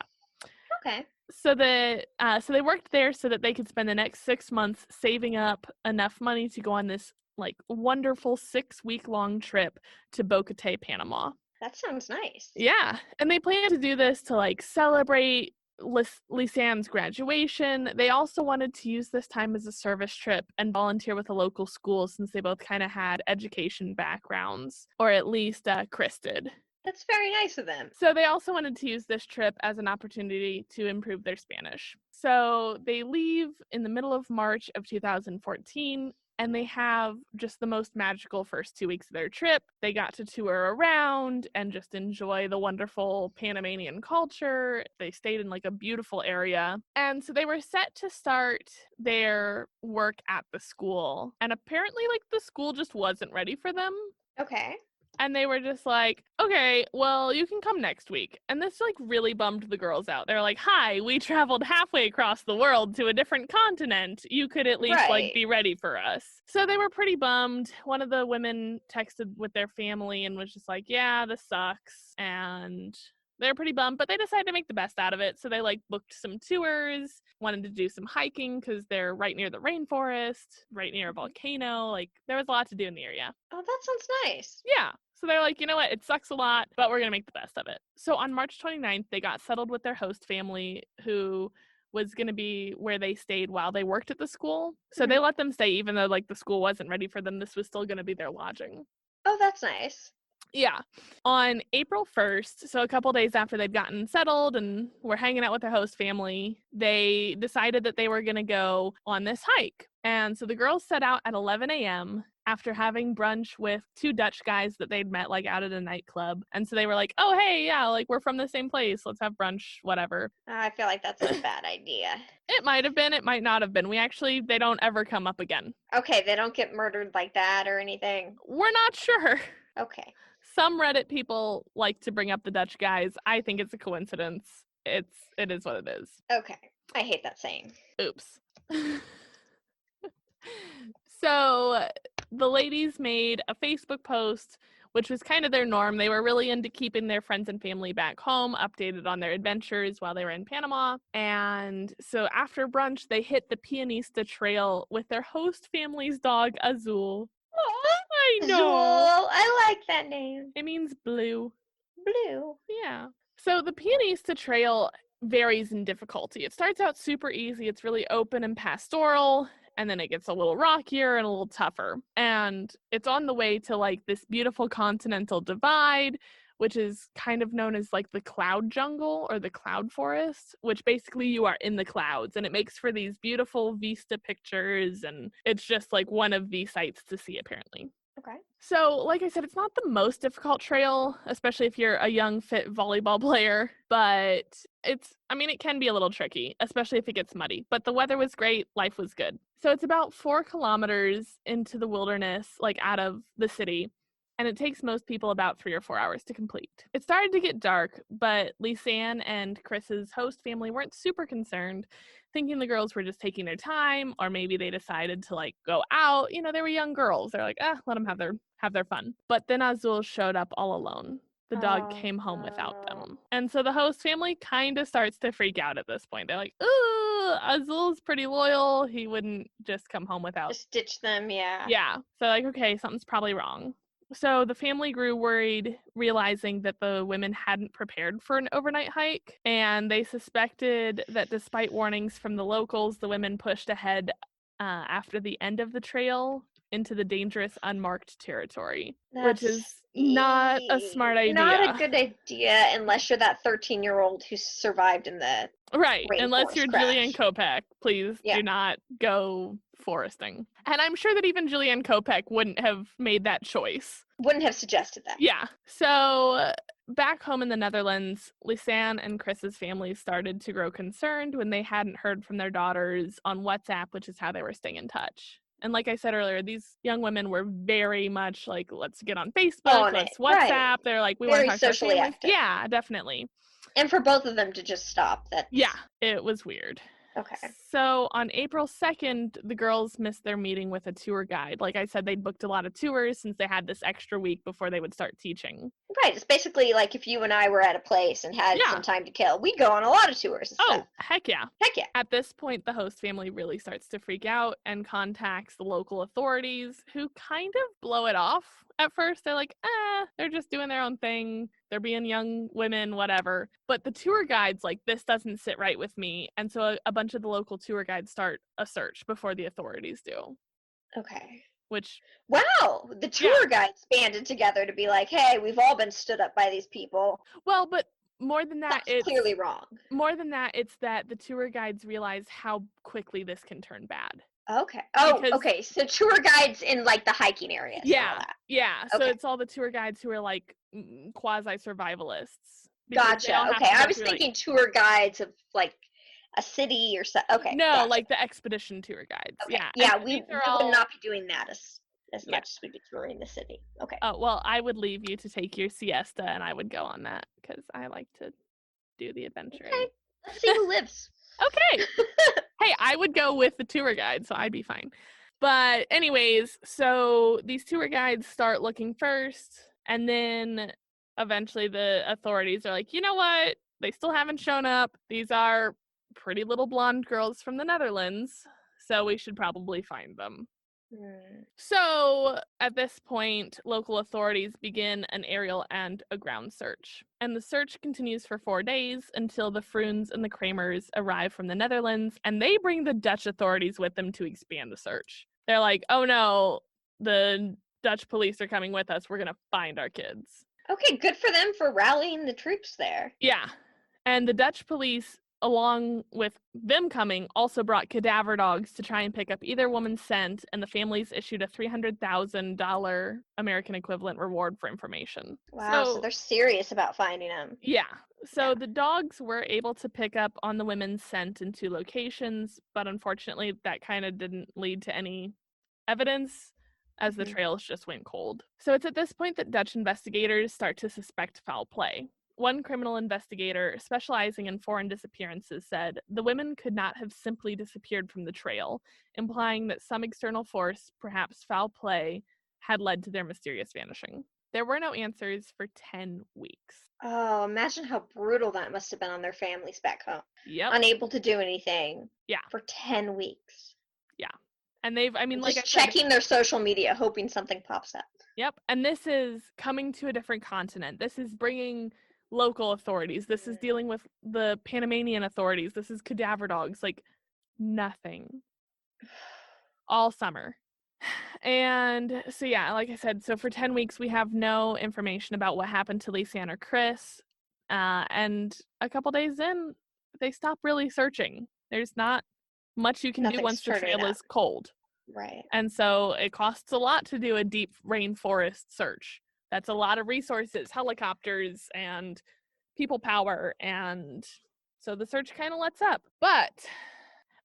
Okay. So they worked there so that they could spend the next 6 months saving up enough money to go on this like wonderful 6-week-long trip to Bocate, Panama. That sounds nice. Yeah, and they planned to do this to like celebrate Lisanne's graduation. They also wanted to use this time as a service trip and volunteer with a local school, since they both kind of had education backgrounds, or at least Chris did. That's very nice of them. So they also wanted to use this trip as an opportunity to improve their Spanish. So they leave in the middle of March of 2014, and they have just the most magical first 2 weeks of their trip. They got to tour around and just enjoy the wonderful Panamanian culture. They stayed in like a beautiful area. And so they were set to start their work at the school. And apparently, like, the school just wasn't ready for them. Okay. And they were just like, okay, well, you can come next week. And this like really bummed the girls out. They're like, hi, we traveled halfway across the world to a different continent. You could at least like be ready for us. So they were pretty bummed. One of the women texted with their family and was just like, yeah, this sucks. And they're pretty bummed, but they decided to make the best out of it. So they like booked some tours, wanted to do some hiking because they're right near the rainforest, right near a volcano. Like, there was a lot to do in the area. Oh, that sounds nice. Yeah. So they're like, you know what? It sucks a lot, but we're going to make the best of it. So on March 29th, they got settled with their host family, who was going to be where they stayed while they worked at the school. So they let them stay, even though like the school wasn't ready for them. This was still going to be their lodging. Oh, that's nice. Yeah. On April 1st, so a couple days after they'd gotten settled and were hanging out with their host family, they decided that they were going to go on this hike. And so the girls set out at 11 a.m. after having brunch with 2 Dutch guys that they'd met like out at a nightclub. And so they were like, oh, hey, yeah, like we're from the same place. Let's have brunch, whatever. I feel like that's a bad idea. It might have been. It might not have been. They don't ever come up again. Okay, they don't get murdered like that or anything? We're not sure. Okay. Some Reddit people like to bring up the Dutch guys. I think it's a coincidence. It is what it is. Okay. I hate that saying. Oops. So the ladies made a Facebook post which was kind of their norm. They were really into keeping their friends and family back home, updated on their adventures while they were in Panama. And so after brunch, they hit the Pianista Trail with their host family's dog, Azul. I know. Zool. I like that name. It means blue. Blue. Yeah. So the Pianista Trail varies in difficulty. It starts out super easy. It's really open and pastoral, and then it gets a little rockier and a little tougher. And it's on the way to like this beautiful continental divide, which is kind of known as like the cloud jungle or the cloud forest, which basically you are in the clouds, and it makes for these beautiful vista pictures, and it's just like one of the sights to see apparently. Okay. So, like I said, it's not the most difficult trail, especially if you're a young, fit volleyball player, but it can be a little tricky, especially if it gets muddy. But the weather was great, life was good. So it's about 4 kilometers into the wilderness, like out of the city, and it takes most people about 3 or 4 hours to complete. It started to get dark, but Lisanne and Chris's host family weren't super concerned, thinking the girls were just taking their time, or maybe they decided to like go out. They were young girls. They're like, let them have their fun. But then Azul showed up all alone. The dog came home without them. And so the host family kind of starts to freak out at this point. They're like, ooh, Azul's pretty loyal. He wouldn't just come home without. Just ditch them, yeah. Yeah. So like, okay, something's probably wrong. So the family grew worried, realizing that the women hadn't prepared for an overnight hike, and they suspected that despite warnings from the locals, the women pushed ahead after the end of the trail into the dangerous unmarked territory, which is not a smart idea. Not a good idea unless you're that 13-year-old who survived in the right. Unless you're crash. Julianne Kopeck, please do not go foresting. And I'm sure that even Julianne Kopeck wouldn't have made that choice. Wouldn't have suggested that. Yeah. So back home in the Netherlands, Lisanne and Chris's family started to grow concerned when they hadn't heard from their daughters on WhatsApp, which is how they were staying in touch. And like I said earlier, these young women were very much like, let's get on Facebook, let's WhatsApp. Right. They're like, we want to talk to our families. Active. Yeah, definitely. And for both of them to just stop. Yeah, it was weird. Okay. So on April 2nd, the girls missed their meeting with a tour guide. Like I said, they'd booked a lot of tours since they had this extra week before they would start teaching. Right. It's basically like if you and I were at a place and had some time to kill, we'd go on a lot of tours and stuff. Heck yeah. Heck yeah. At this point, the host family really starts to freak out and contacts the local authorities, who kind of blow it off at first. They're like, they're just doing their own thing. They're being young women, whatever. But the tour guide's like, this doesn't sit right with me. And so a bunch of the local tour guides start a search before the authorities do. Okay. Which, wow, the tour guides banded together to be like, hey, we've all been stood up by these people. Well, but more than that, it's clearly wrong. More than that, it's that the tour guides realize how quickly this can turn bad. Okay. Oh, okay. So tour guides in like the hiking areas. Yeah. Yeah. So it's all the tour guides who are like quasi-survivalists. Gotcha. Okay. I was thinking tour guides of like a city or so. Okay. No, gotcha. Like the expedition tour guides. Okay. Yeah. Yeah. We would not be doing that as much as we'd be touring the city. Okay. Oh, well, I would leave you to take your siesta and I would go on that because I like to do the adventuring. Okay. Let's see who lives. Okay. Hey, I would go with the tour guide, so I'd be fine. But anyways, so these tour guides start looking first, and then eventually the authorities are like, you know what? They still haven't shown up. These are pretty little blonde girls from the Netherlands, so we should probably find them. So at this point, local authorities begin an aerial and a ground search. And the search continues for 4 days until the Froons and the Kramers arrive from the Netherlands, and they bring the Dutch authorities with them to expand the search. They're like, oh no, the Dutch police are coming with us. We're going to find our kids. Okay, good for them for rallying the troops there. Yeah. And the Dutch police, along with them coming, also brought cadaver dogs to try and pick up either woman's scent, and the families issued a $300,000 American equivalent reward for information. Wow, so they're serious about finding them. Yeah. So the dogs were able to pick up on the women's scent in 2 locations, but unfortunately that kind of didn't lead to any evidence, as the trails just went cold. So it's at this point that Dutch investigators start to suspect foul play. One criminal investigator specializing in foreign disappearances said the women could not have simply disappeared from the trail, implying that some external force, perhaps foul play, had led to their mysterious vanishing. There were no answers for 10 weeks. Oh, imagine how brutal that must have been on their families back home. Yep. Unable to do anything Yeah. for 10 weeks. Yeah. And they've, I mean, like I Just said, checking their social media, hoping something pops up. yep. And this is coming to a different continent. This is bringing local authorities. This is dealing with the Panamanian authorities. This is cadaver dogs. Like, nothing. All summer. And so, yeah, like I said, so for 10 weeks, we have no information about what happened to Lisanne or Chris. And a couple days in, they stop really searching. There's not much you can do Nothing's once the turning trail up. is cold. Right. And so it costs a lot to do a deep rainforest search. That's a lot of resources, helicopters and people power. And so the search kind of lets up. But,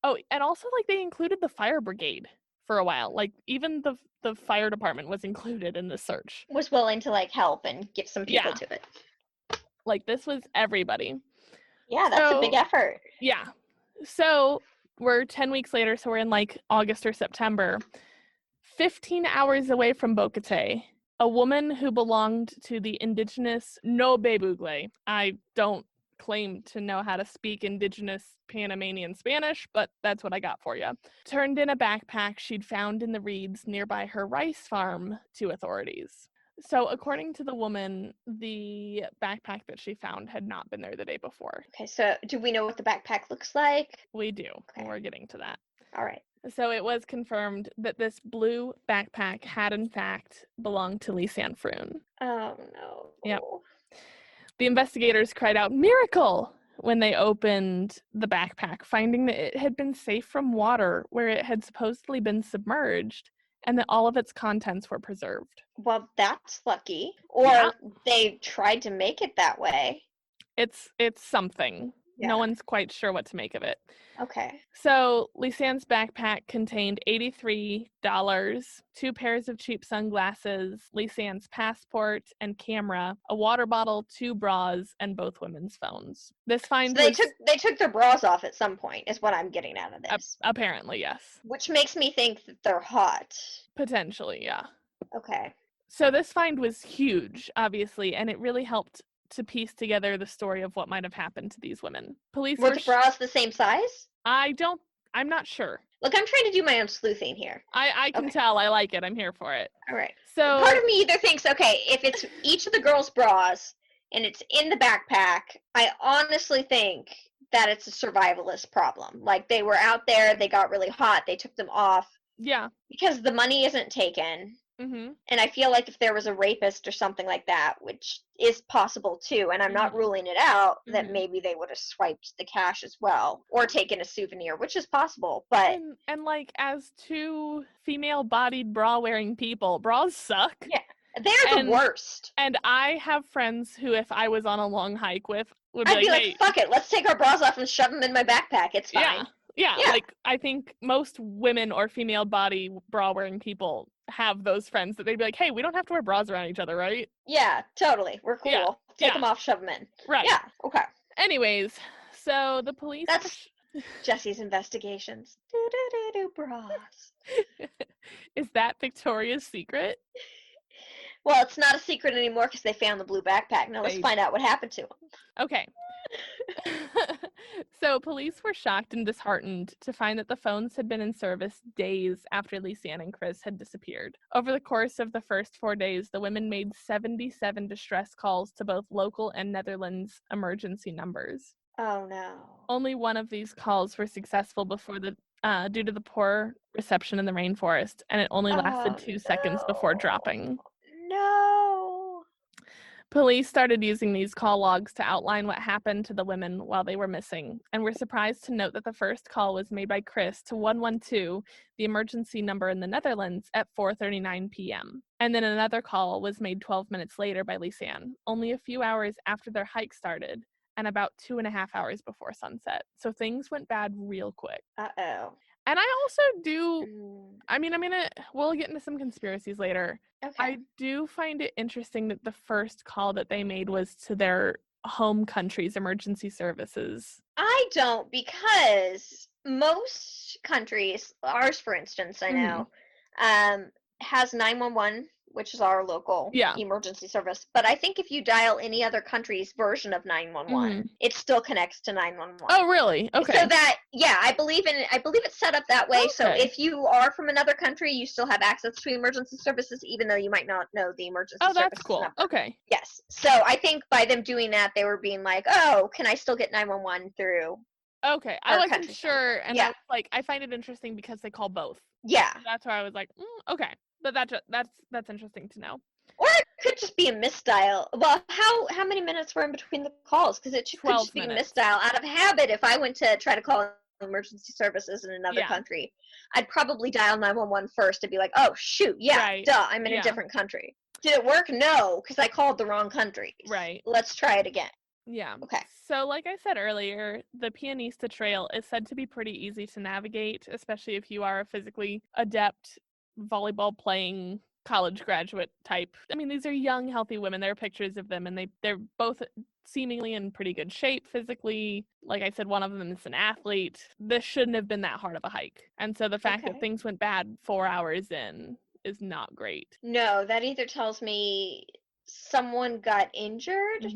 oh, and also like they included the fire brigade for a while. Like even the fire department was included in the search. Was willing to like help and give some people Yeah. to it. Like this was everybody. Yeah, that's a big effort. Yeah. So we're 10 weeks later, so we're in like August or September. 15 hours away from Bocate, a woman who belonged to the indigenous Nobebugle. I don't claim to know how to speak indigenous Panamanian Spanish, but that's what I got for you. Turned in a backpack she'd found in the reeds nearby her rice farm to authorities. So according to the woman, the backpack that she found had not been there the day before. Okay, so do we know what the backpack looks like? We do. Okay. We're getting to that. All right. So it was confirmed that this blue backpack had in fact belonged to Lisanne Froon. Oh no. Yep. The investigators cried out, "Miracle!" when they opened the backpack, finding that it had been safe from water where it had supposedly been submerged and that all of its contents were preserved. Well, that's lucky. Or Yeah. they tried to make it that way. It's something. Yeah. No one's quite sure what to make of it. Okay. So Lisanne's backpack contained $83, 2 pairs of cheap sunglasses, Lisanne's passport and camera, a water bottle, 2 bras, and both women's phones. This find So they took their bras off at some point, is what I'm getting out of this. Apparently, yes. Which makes me think that they're hot. Potentially, yeah. Okay. So this find was huge, obviously, and it really helped to piece together the story of what might have happened to these women. Police were the bras the same size? I'm not sure. Look, I'm trying to do my own sleuthing here. I can tell. I like it. I'm here for it. All right. So part of me either thinks, okay, if it's each of the girls' bras and it's in the backpack, I honestly think that it's a survivalist problem. Like they were out there, they got really hot, they took them off. Yeah. Because the money isn't taken. Mm-hmm. And I feel like if there was a rapist or something like that, which is possible too, and I'm not ruling it out, that maybe they would have swiped the cash as well or taken a souvenir, which is possible. But and like as 2 female-bodied bra-wearing people, bras suck. Yeah, they're the worst. And I have friends who, if I was on a long hike with, would be I'd be like, hey, fuck it, let's take our bras off and shove them in my backpack. It's fine. Yeah, like I think most women or female body bra-wearing people have those friends that they'd be like, hey, we don't have to wear bras around each other, right? Yeah, totally. We're cool. Yeah. Take them off, shove them in. Right. Yeah, okay. Anyways, so the police... That's Jesse's investigations. Bras. Is that Victoria's secret? Well, it's not a secret anymore because they found the blue backpack. Now let's find out what happened to him. Okay. So police were shocked and disheartened to find that the phones had been in service days after Lisanne and Chris had disappeared. Over the course of the first 4 days, the women made 77 distress calls to both local and Netherlands emergency numbers. Oh no. Only one of these calls were successful before due to the poor reception in the rainforest, and it only lasted 2 seconds before dropping. No. Police started using these call logs to outline what happened to the women while they were missing, and were surprised to note that the first call was made by Chris to 112, the emergency number in the Netherlands, at 4:39 p.m. And then another call was made 12 minutes later by Lisanne, only a few hours after their hike started, and about 2.5 hours before sunset. So things went bad real quick. Uh-oh. And I also do, I mean, we'll get into some conspiracies later. Okay. I do find it interesting that the first call that they made was to their home country's emergency services. I don't, because most countries, ours for instance, I know, has 911 which is our local Yeah. emergency service. But I think if you dial any other country's version of 911, it still connects to 911. Oh, really? Okay. So that, yeah, I believe it's set up that way. Okay. So if you are from another country, you still have access to emergency services, even though you might not know the emergency services that's cool. number. Okay. Yes. So I think by them doing that, they were being like, oh, can I still get 911 through? Okay. I wasn't sure. And yeah. I find it interesting because they call both. Yeah. So that's why I was like, okay. But that's interesting to know. Or it could just be a misdial. Well, how many minutes were in between the calls? Because it could just be a misdial. Out of habit, if I went to try to call emergency services in another country, I'd probably dial 911 first and be like, oh, shoot, duh, I'm in a different country. Did it work? No, because I called the wrong country. Right. Let's try it again. Yeah. Okay. So like I said earlier, the Pianista Trail is said to be pretty easy to navigate, especially if you are a physically adept volleyball playing college graduate type. I mean, these are young, healthy women. There are pictures of them, and they're both seemingly in pretty good shape physically. Like I said, one of them is an athlete. This shouldn't have been that hard of a hike. And so the fact that things went bad 4 hours in is not great. No, that either tells me someone got injured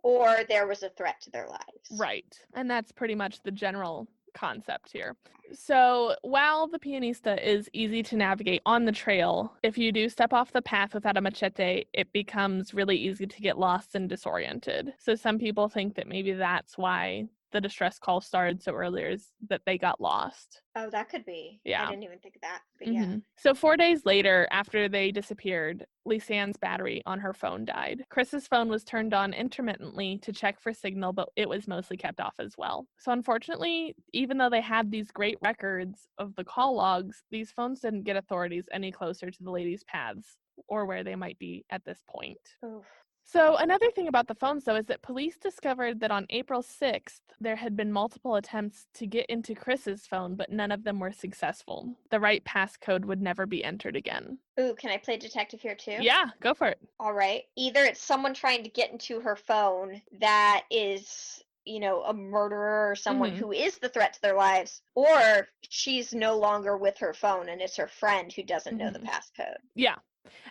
or there was a threat to their lives. Right. And that's pretty much the general concept here. So while the Pianista is easy to navigate on the trail, if you do step off the path without a machete, it becomes really easy to get lost and disoriented. So some people think that maybe that's why the distress call started so early, is that they got lost. Oh, that could be. Yeah. I didn't even think of that, but yeah. So 4 days later, after they disappeared, Lisanne's battery on her phone died. Chris's phone was turned on intermittently to check for signal, but it was mostly kept off as well. So unfortunately, even though they had these great records of the call logs, these phones didn't get authorities any closer to the ladies' paths or where they might be at this point. Oof. So another thing about the phones, though, is that police discovered that on April 6th, there had been multiple attempts to get into Chris's phone, but none of them were successful. The right passcode would never be entered again. Ooh, can I play detective here too? Yeah, go for it. All right. Either it's someone trying to get into her phone that is, a murderer or someone who is the threat to their lives, or she's no longer with her phone and it's her friend who doesn't know the passcode. Yeah.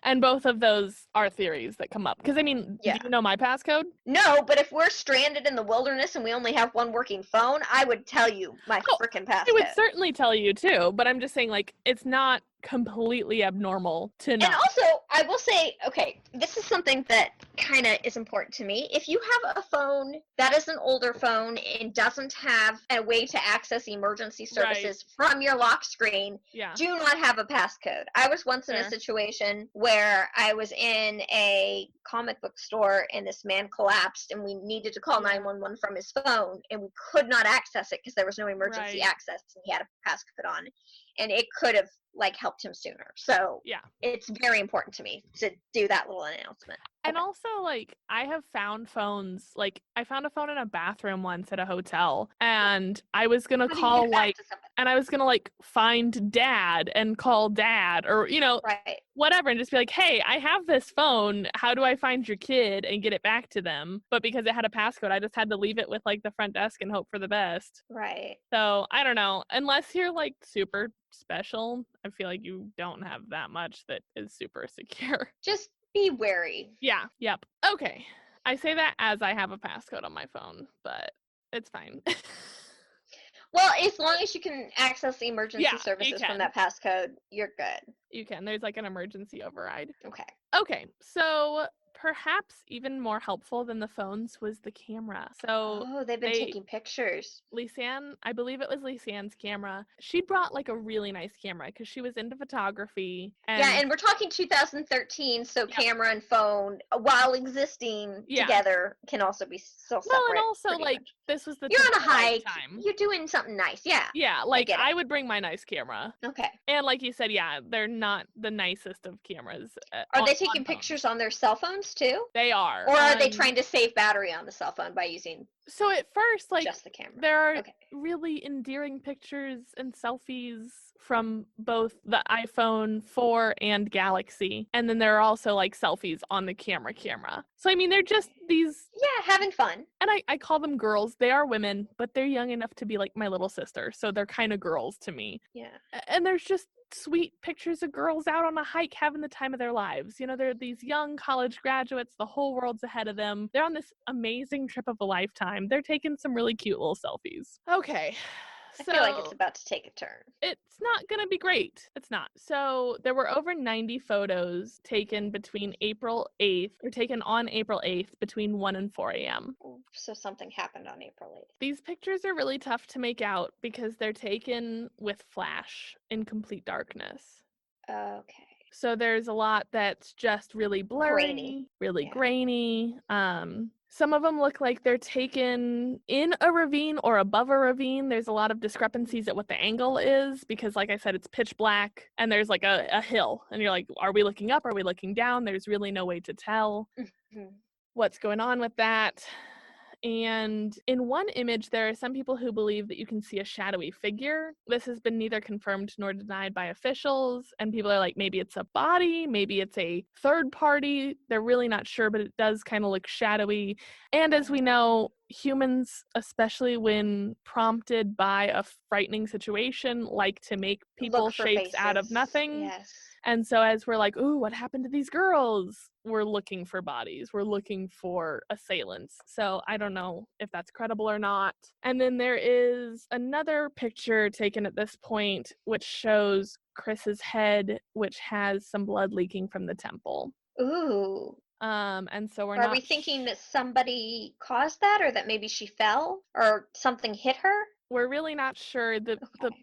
And both of those are theories that come up. Because, I mean, do you know my passcode? No, but if we're stranded in the wilderness and we only have one working phone, I would tell you my freaking passcode. I would certainly tell you, too. But I'm just saying, it's not completely abnormal to not. And also, I will say, okay, this is something that kind of is important to me. If you have a phone that is an older phone and doesn't have a way to access emergency services from your lock screen, do not have a passcode. I was once in a situation where I was in a comic book store and this man collapsed and we needed to call 911 from his phone and we could not access it because there was no emergency access and he had a passcode on, and it could have helped him sooner. So it's very important to me to do that little announcement. And also, I have found phones, I found a phone in a bathroom once at a hotel, and I was going to call, and I was going to, find dad and call dad, or, whatever, and just be like, hey, I have this phone, how do I find your kid and get it back to them? But because it had a passcode, I just had to leave it with, the front desk and hope for the best. Right. So, I don't know, unless you're, super special, I feel like you don't have that much that is super secure. Just be wary. Yeah. Yep. Okay. I say that as I have a passcode on my phone, but it's fine. Well, as long as you can access the emergency services from that passcode, you're good. You can. There's an emergency override. Okay. Okay. So perhaps even more helpful than the phones was the camera. So they've been taking pictures. Lisanne, I believe it was Lisanne's camera. She brought a really nice camera because she was into photography. And we're talking 2013, so camera and phone, while existing together, can also be still separate. Well, and also this was the you're on a hike. Time. You're doing something nice. Yeah. Yeah, I would bring my nice camera. Okay. And like you said, they're not the nicest of cameras. Are they taking pictures on their cell phones too? They are. Or are they trying to save battery on the cell phone by using So at first, like, Just the camera. there are Okay. really endearing pictures and selfies from both the iPhone 4 and Galaxy. And then there are also, like, selfies on the camera. So, I mean, they're just these, Yeah, having fun. and I call them girls. They are women, but they're young enough to be like my little sister. So they're kind of girls to me. Yeah. And there's just sweet pictures of girls out on a hike having the time of their lives. You know, they're these young college graduates. The whole world's ahead of them. They're on this amazing trip of a lifetime. They're taking some really cute little selfies. Okay. I feel like it's about to take a turn. It's not going to be great. It's not. So there were over 90 photos taken on April 8th between 1 and 4 a.m. So something happened on April 8th. These pictures are really tough to make out because they're taken with flash in complete darkness. Okay. So there's a lot that's just really blurry, grainy. Some of them look like they're taken in a ravine or above a ravine. There's a lot of discrepancies at what the angle is because, like I said, it's pitch black and there's like a hill. And you're like, are we looking up? Are we looking down? There's really no way to tell what's going on with that. And in one image, there are some people who believe that you can see a shadowy figure. This has been neither confirmed nor denied by officials. And people are like, maybe it's a body, maybe it's a third party. They're really not sure, but it does kind of look shadowy. And as we know, humans, especially when prompted by a frightening situation, like to make people shapes out of nothing. Yes. And so as we're like, ooh, what happened to these girls? We're looking for bodies. We're looking for assailants. So I don't know if that's credible or not. And then there is another picture taken at this point, which shows Chris's head, which has some blood leaking from the temple. Ooh. And so Are we thinking that somebody caused that, or that maybe she fell, or something hit her? We're really not sure. The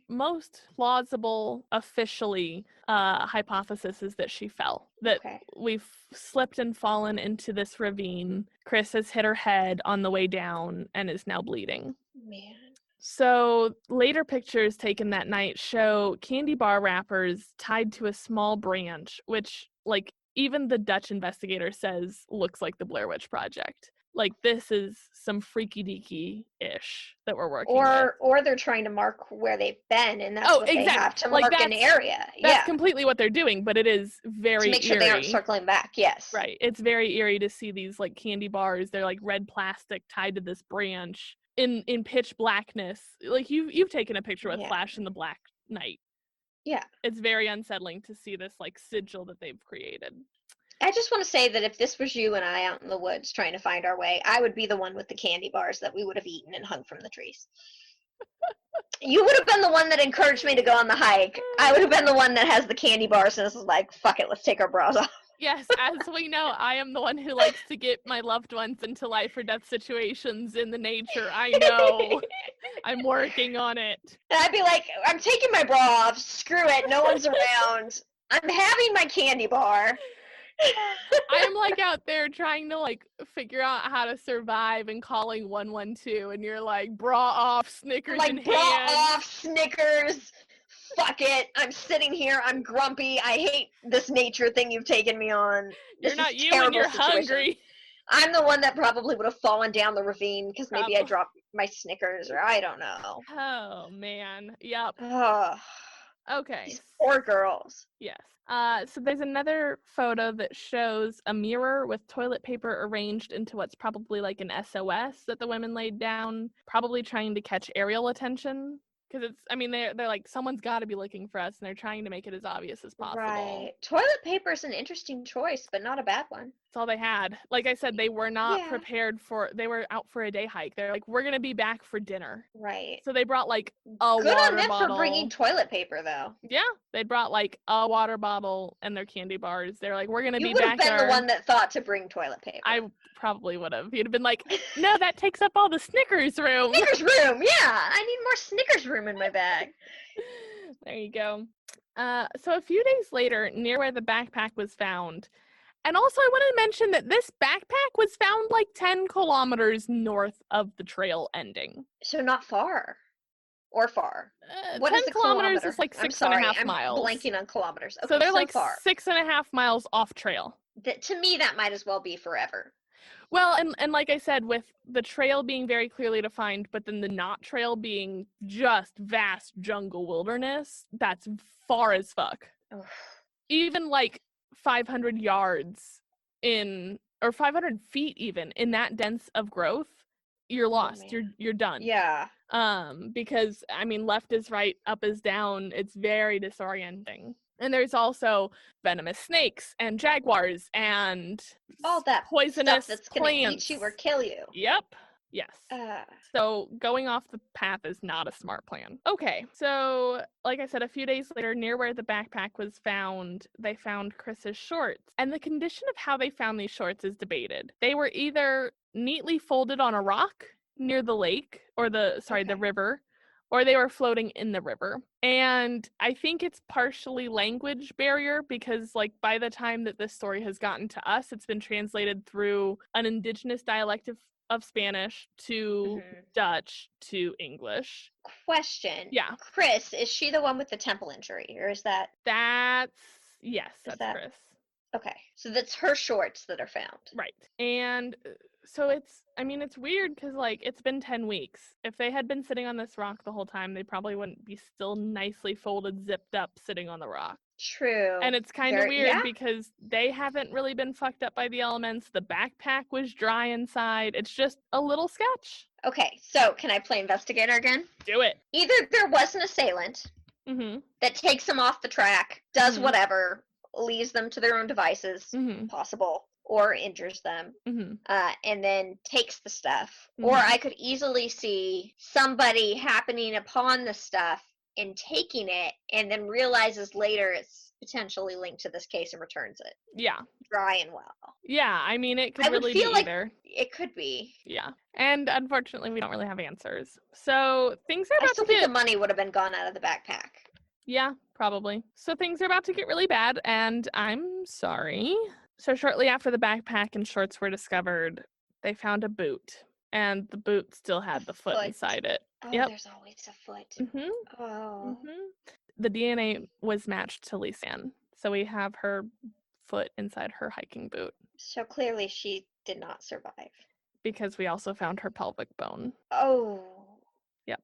most plausible officially hypothesis is that she fell, that we've slipped and fallen into this ravine. Chris has hit her head on the way down and is now bleeding. Man. So later pictures taken that night show candy bar wrappers tied to a small branch, which, like, even the Dutch investigator says looks like the Blair Witch Project. Like, this is some freaky deaky-ish that we're working with. Or they're trying to mark where they've been, and that's what they have to mark an area. That's completely what they're doing, but it is very eerie. To make sure they aren't circling back, yes. Right. It's very eerie to see these, like, candy bars. They're, like, red plastic tied to this branch in pitch blackness. Like, you've taken a picture with flash in the black night. Yeah. It's very unsettling to see this, like, sigil that they've created. I just want to say that if this was you and I out in the woods trying to find our way, I would be the one with the candy bars that we would have eaten and hung from the trees. You would have been the one that encouraged me to go on the hike. I would have been the one that has the candy bars and is like, fuck it, let's take our bras off. Yes, as we know, I am the one who likes to get my loved ones into life or death situations in the nature. I know. I'm working on it. And I'd be like, I'm taking my bra off. Screw it. No one's around. I'm having my candy bar. I'm like out there trying to like figure out how to survive and calling 112, and you're like, bra off, Snickers in hand. Bra off, Snickers. Fuck it. I'm sitting here. I'm grumpy. I hate this nature thing you've taken me on. You're not you when you're hungry. I'm the one that probably would have fallen down the ravine because maybe I dropped my Snickers, or I don't know. Oh man. Yep. Okay. These poor girls. Yes. So there's another photo that shows a mirror with toilet paper arranged into what's probably like an SOS that the women laid down, probably trying to catch aerial attention. Because it's, I mean, they're like, someone's got to be looking for us, and they're trying to make it as obvious as possible. Right. Toilet paper is an interesting choice, but not a bad one. That's all they had. Like I said, they were not prepared they were out for a day hike. They're like, we're going to be back for dinner. Right. So they brought like a Good water on them bottle. for bringing toilet paper, though. Yeah. They brought like a water bottle and their candy bars. They're like, we're going to be back. You would have been the one that thought to bring toilet paper. I probably would have. You'd have been like, no, that takes up all the Snickers room. Snickers room, yeah. I need more Snickers room in my bag. There you go. So a few days later, near where the backpack was found, and also I wanted to mention that this backpack was found like 10 kilometers north of the trail ending. So not far. Or far. What 10 is a kilometers kilometer? is like 6.5 miles. I'm blanking on kilometers. Okay, so they're like far. 6.5 miles off trail. To me, that might as well be forever. Well, and like I said, with the trail being very clearly defined, but then the not trail being just vast jungle wilderness, that's far as fuck. Ugh. Even like 500 yards or 500 feet even in that dense of growth, you're lost. Man. You're done. Yeah. Because I mean, left is right, up is down. It's very disorienting. And there's also venomous snakes and jaguars and All that stuff poisonous that's gonna eat plants. you or kill you. Yep. Yes. Uh, So going off the path is not a smart plan. Okay, so like I said, a few days later, near where the backpack was found, they found Chris's shorts. And the condition of how they found these shorts is debated. They were either neatly folded on a rock near the lake, or the river, or they were floating in the river. And I think it's partially language barrier because, like, by the time that this story has gotten to us, it's been translated through an indigenous dialect of Spanish to Dutch to English. Question. Yeah. Chris, is she the one with the temple injury, or is that? Yes, that's Chris. Okay, so that's her shorts that are found. Right. And so it's weird because, like, it's been 10 weeks. If they had been sitting on this rock the whole time, they probably wouldn't be still nicely folded, zipped up, sitting on the rock. True. And it's kind of weird because they haven't really been fucked up by the elements. The backpack was dry inside. It's just a little sketch. Okay, so can I play investigator again? Do it. Either there was an assailant that takes them off the track, does whatever, leaves them to their own devices, possible, or injures them, and then takes the stuff. Or I could easily see somebody happening upon the stuff and taking it, and then realizes later it's potentially linked to this case and returns it. Yeah. Dry and well. Yeah, I mean, it could really be either. It could be. Yeah. And unfortunately, we don't really have answers. So things are about I still think the money would have been gone out of the backpack. Yeah, probably. So things are about to get really bad, and I'm sorry. So shortly after the backpack and shorts were discovered, they found a boot, and the boot still had the foot inside it. Oh, there's always a foot. Oh. The DNA was matched to Lisanne, so we have her foot inside her hiking boot. So clearly she did not survive. Because we also found her pelvic bone. Oh. Yep.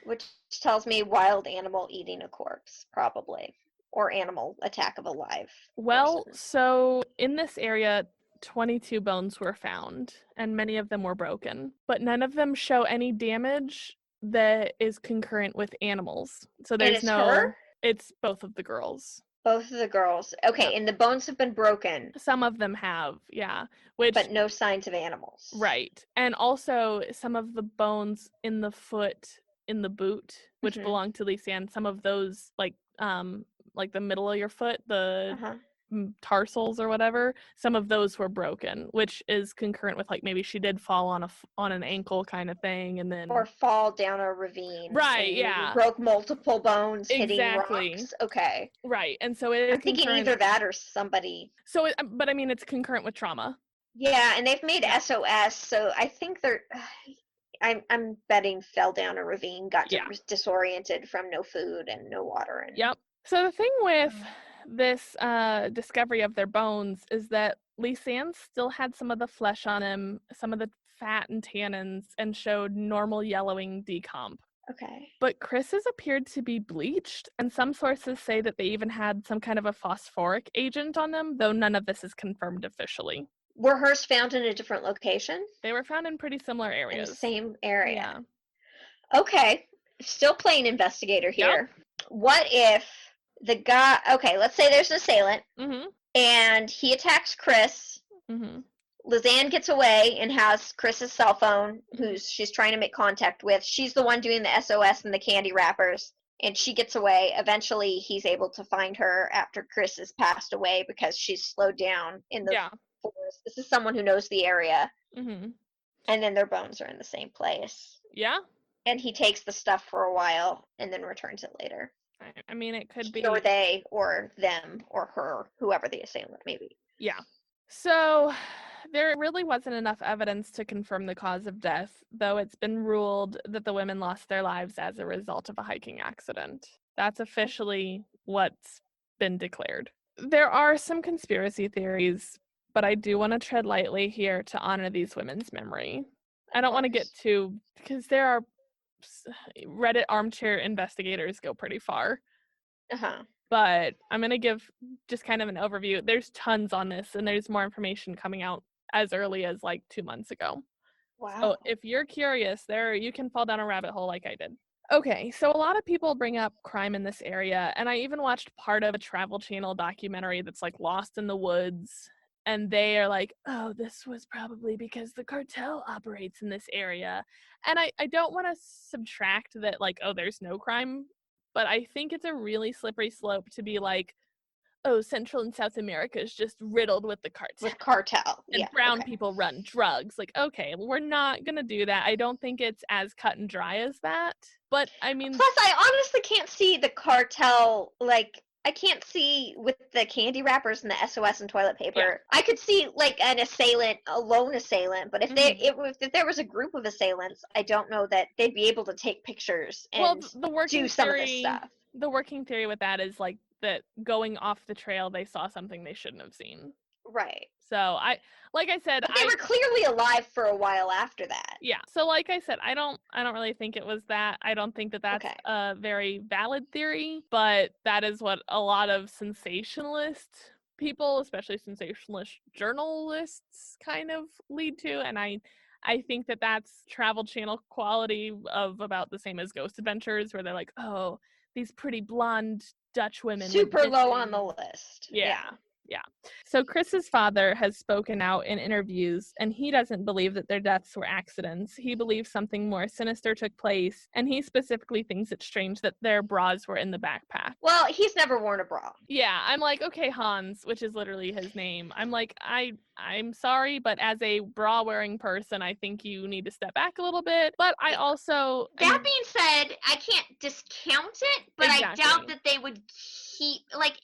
Which tells me wild animal eating a corpse, probably. Or animal attack of a live person. So in this area, 22 bones were found, and many of them were broken. But none of them show any damage that is concurrent with animals. So there's her? It's both of the girls. Both of the girls. Okay, and the bones have been broken. Some of them have, yeah. But no signs of animals. Right. And also some of the bones in the foot in the boot, which belonged to Lisanne, some of those, like the middle of your foot, the tarsals or whatever, some of those were broken, which is concurrent with, like, maybe she did fall on an ankle kind of thing, and then or fall down a ravine. Right, yeah. Broke multiple bones hitting rocks. Okay. Right. And so it is I'm thinking either that or somebody. So but I mean, it's concurrent with trauma. Yeah, and they've made SOS, so I think they're I'm betting fell down a ravine, got disoriented from no food and no water. Yep. So the thing with this discovery of their bones is that Lisanne still had some of the flesh on him, some of the fat and tannins, and showed normal yellowing decomp. Okay. But Chris's appeared to be bleached, and some sources say that they even had some kind of a phosphoric agent on them, though none of this is confirmed officially. Were hers found in a different location? They were found in pretty similar areas. In the same area. Yeah. Okay. Still playing investigator here. Yep. What if the guy, okay, let's say there's an assailant, and he attacks Chris. Lisanne gets away and has Chris's cell phone, who she's trying to make contact with. She's the one doing the SOS and the candy wrappers, and she gets away. Eventually, he's able to find her after Chris has passed away because she's slowed down in the forest. This is someone who knows the area. And then their bones are in the same place. Yeah. And he takes the stuff for a while and then returns it later. I mean, it could be. Or they, or them, or her, whoever the assailant may be. Yeah. So there really wasn't enough evidence to confirm the cause of death, though it's been ruled that the women lost their lives as a result of a hiking accident. That's officially what's been declared. There are some conspiracy theories but I do want to tread lightly here to honor these women's memory. I don't want to get too, because there are Reddit armchair investigators go pretty far. But I'm going to give just kind of an overview. There's tons on this, and there's more information coming out as early as like 2 months ago. Wow. So if you're curious, you can fall down a rabbit hole like I did. Okay, so a lot of people bring up crime in this area, and I even watched part of a Travel Channel documentary that's like Lost in the Woods, and they are like, oh, this was probably because the cartel operates in this area. And I don't want to subtract that, like, oh, there's no crime, but I think it's a really slippery slope to be like, oh, Central and South America is just riddled with the cartel. With cartel. And brown people run drugs. Like, okay, we're not going to do that. I don't think it's as cut and dry as that. But, I mean... Plus, I honestly can't see the cartel, like... I can't see with the candy wrappers and the SOS and toilet paper. Yeah. I could see like an assailant, a lone assailant, but if if there was a group of assailants, I don't know that they'd be able to take pictures and do some of this stuff. The working theory with that is like that going off the trail, they saw something they shouldn't have seen. Right. So like I said, but they were clearly alive for a while after that. Yeah. So like I said, I don't really think it was that. I don't think that that's a very valid theory, but that is what a lot of sensationalist people, especially sensationalist journalists, kind of lead to. And I think that that's Travel Channel quality of about the same as Ghost Adventures, where they're like, oh, these pretty blonde Dutch women. Super low on the list. Yeah. So Chris's father has spoken out in interviews, and he doesn't believe that their deaths were accidents. He believes something more sinister took place, and he specifically thinks it's strange that their bras were in the backpack. Well, he's never worn a bra. Yeah, I'm like, okay, Hans, which is literally his name. I'm like, I'm sorry, but as a bra-wearing person, I think you need to step back a little bit. But I also... That being said, I can't discount it, but I doubt that they would keep... Like,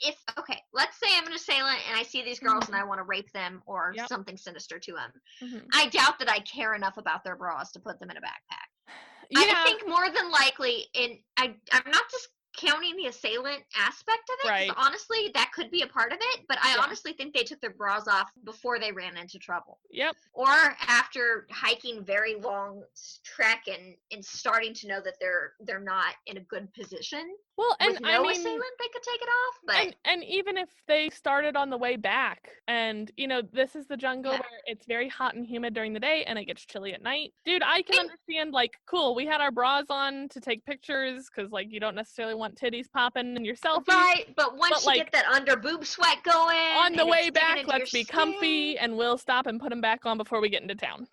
let's say I'm an assailant and I see these girls and I want to rape them or something sinister to them. I doubt that I care enough about their bras to put them in a backpack. I think more than likely, I'm not discounting the assailant aspect of it, because honestly, that could be a part of it, but I honestly think they took their bras off before they ran into trouble. Yep. Or after hiking very long trek and starting to know that they're not in a good position. Well, and with no assailant, they could take it off. But and even if they started on the way back, and this is the jungle where it's very hot and humid during the day, and it gets chilly at night. Dude, I can understand. Like, cool, we had our bras on to take pictures because, like, you don't necessarily want titties popping in your selfie. Right, but once you get that under boob sweat going, on the way back, let's be comfy, and we'll stop and put them back on before we get into town.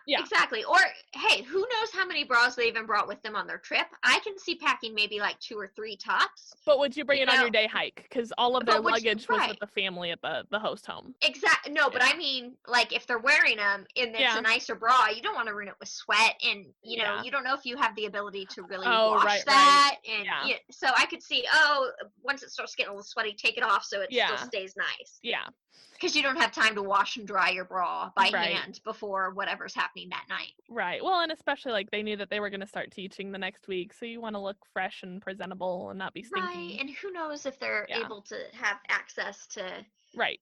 Yeah, exactly. Or hey, who knows how many bras they even brought with them on their trip? I can see packing maybe like 2 or 3 tops. But would you bring it on your day hike? Because all of their luggage was with the family at the host home. Exactly. No, but I mean, like, if they're wearing them and it's a nicer bra, you don't want to ruin it with sweat, and you don't know if you have the ability to really wash that. And so I could see, once it starts getting a little sweaty, take it off so it still stays nice. Yeah. Because you don't have time to wash and dry your bra by hand before whatever's happening that night. Right. Well, and especially, like, they knew that they were going to start teaching the next week, so you want to look fresh and presentable and not be stinky. Right, and who knows if they're able to have access to, right,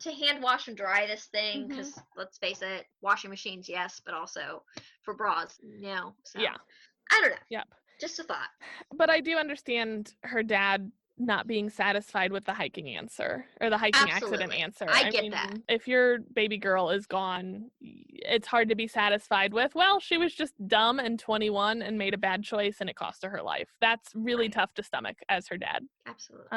to hand wash and dry this thing, because let's face it, washing machines, yes, but also for bras, no. So, I don't know. Yep. Just a thought. But I do understand her dad not being satisfied with the hiking answer or the hiking accident answer. I get that. If your baby girl is gone, it's hard to be satisfied with, well, she was just dumb and 21 and made a bad choice and it cost her life. That's really tough to stomach as her dad. Absolutely.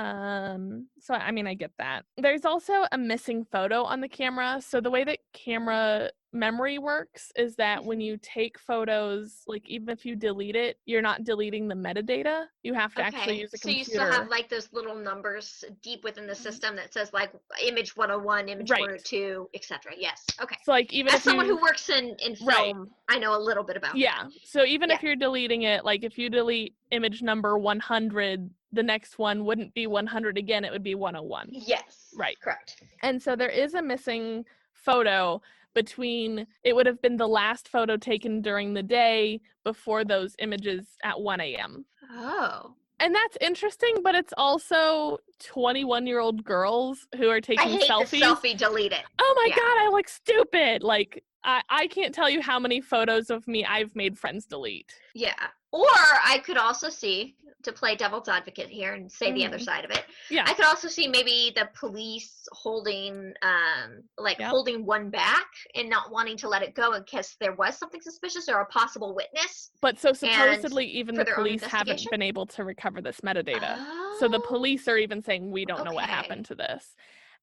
So I mean, I get that. There's also a missing photo on the camera. So the way that camera memory works is that when you take photos, like, even if you delete it, you're not deleting the metadata. You have to actually use a computer. So you still have, like, those little numbers deep within the system that says, like, image 101, image 102, etc. Yes. Okay. So, like, even as someone who works in film, I know a little bit about that. So even if you're deleting it, like, if you delete image number 100, the next one wouldn't be 100 again, it would be 101. Yes. Right. Correct. And so there is a missing photo between, it would have been the last photo taken during the day before those images at 1 a.m. Oh. And that's interesting, but it's also 21-year-old girls who are taking selfies. I hate the selfie, delete it. oh my Yeah. God, I look stupid. Like, I can't tell you how many photos of me I've made friends delete. Yeah. Or I could also see, to play devil's advocate here and say the other Mm-hmm. side of it, Yeah. I could also see maybe the police holding, Yep. holding one back and not wanting to let it go in case there was something suspicious or a possible witness, But so and supposedly even for the their own police haven't investigation. been able to recover this metadata. So the Oh, police are even saying we don't know what happened okay. to this.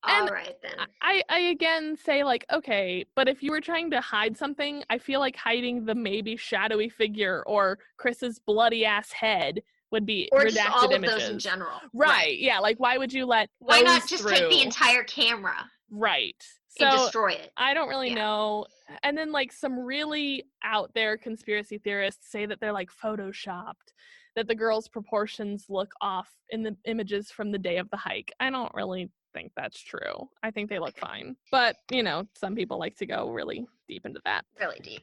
All And right then. I again say, like, okay, but if you were trying to hide something, I feel like hiding the maybe shadowy figure or Chris's bloody ass head would be Or just redacted all of those in images. general. Right. Right. Yeah. Like, why would you let Why those not just take the through? entire camera Right. and So destroy it? I don't really Yeah. know. And then, like, some really out there conspiracy theorists say that they're like photoshopped, that the girls' proportions look off in the images from the day of the hike. I don't really think that's true. I think they look Okay. fine. But, you know, some people like to go really deep into that. Really deep.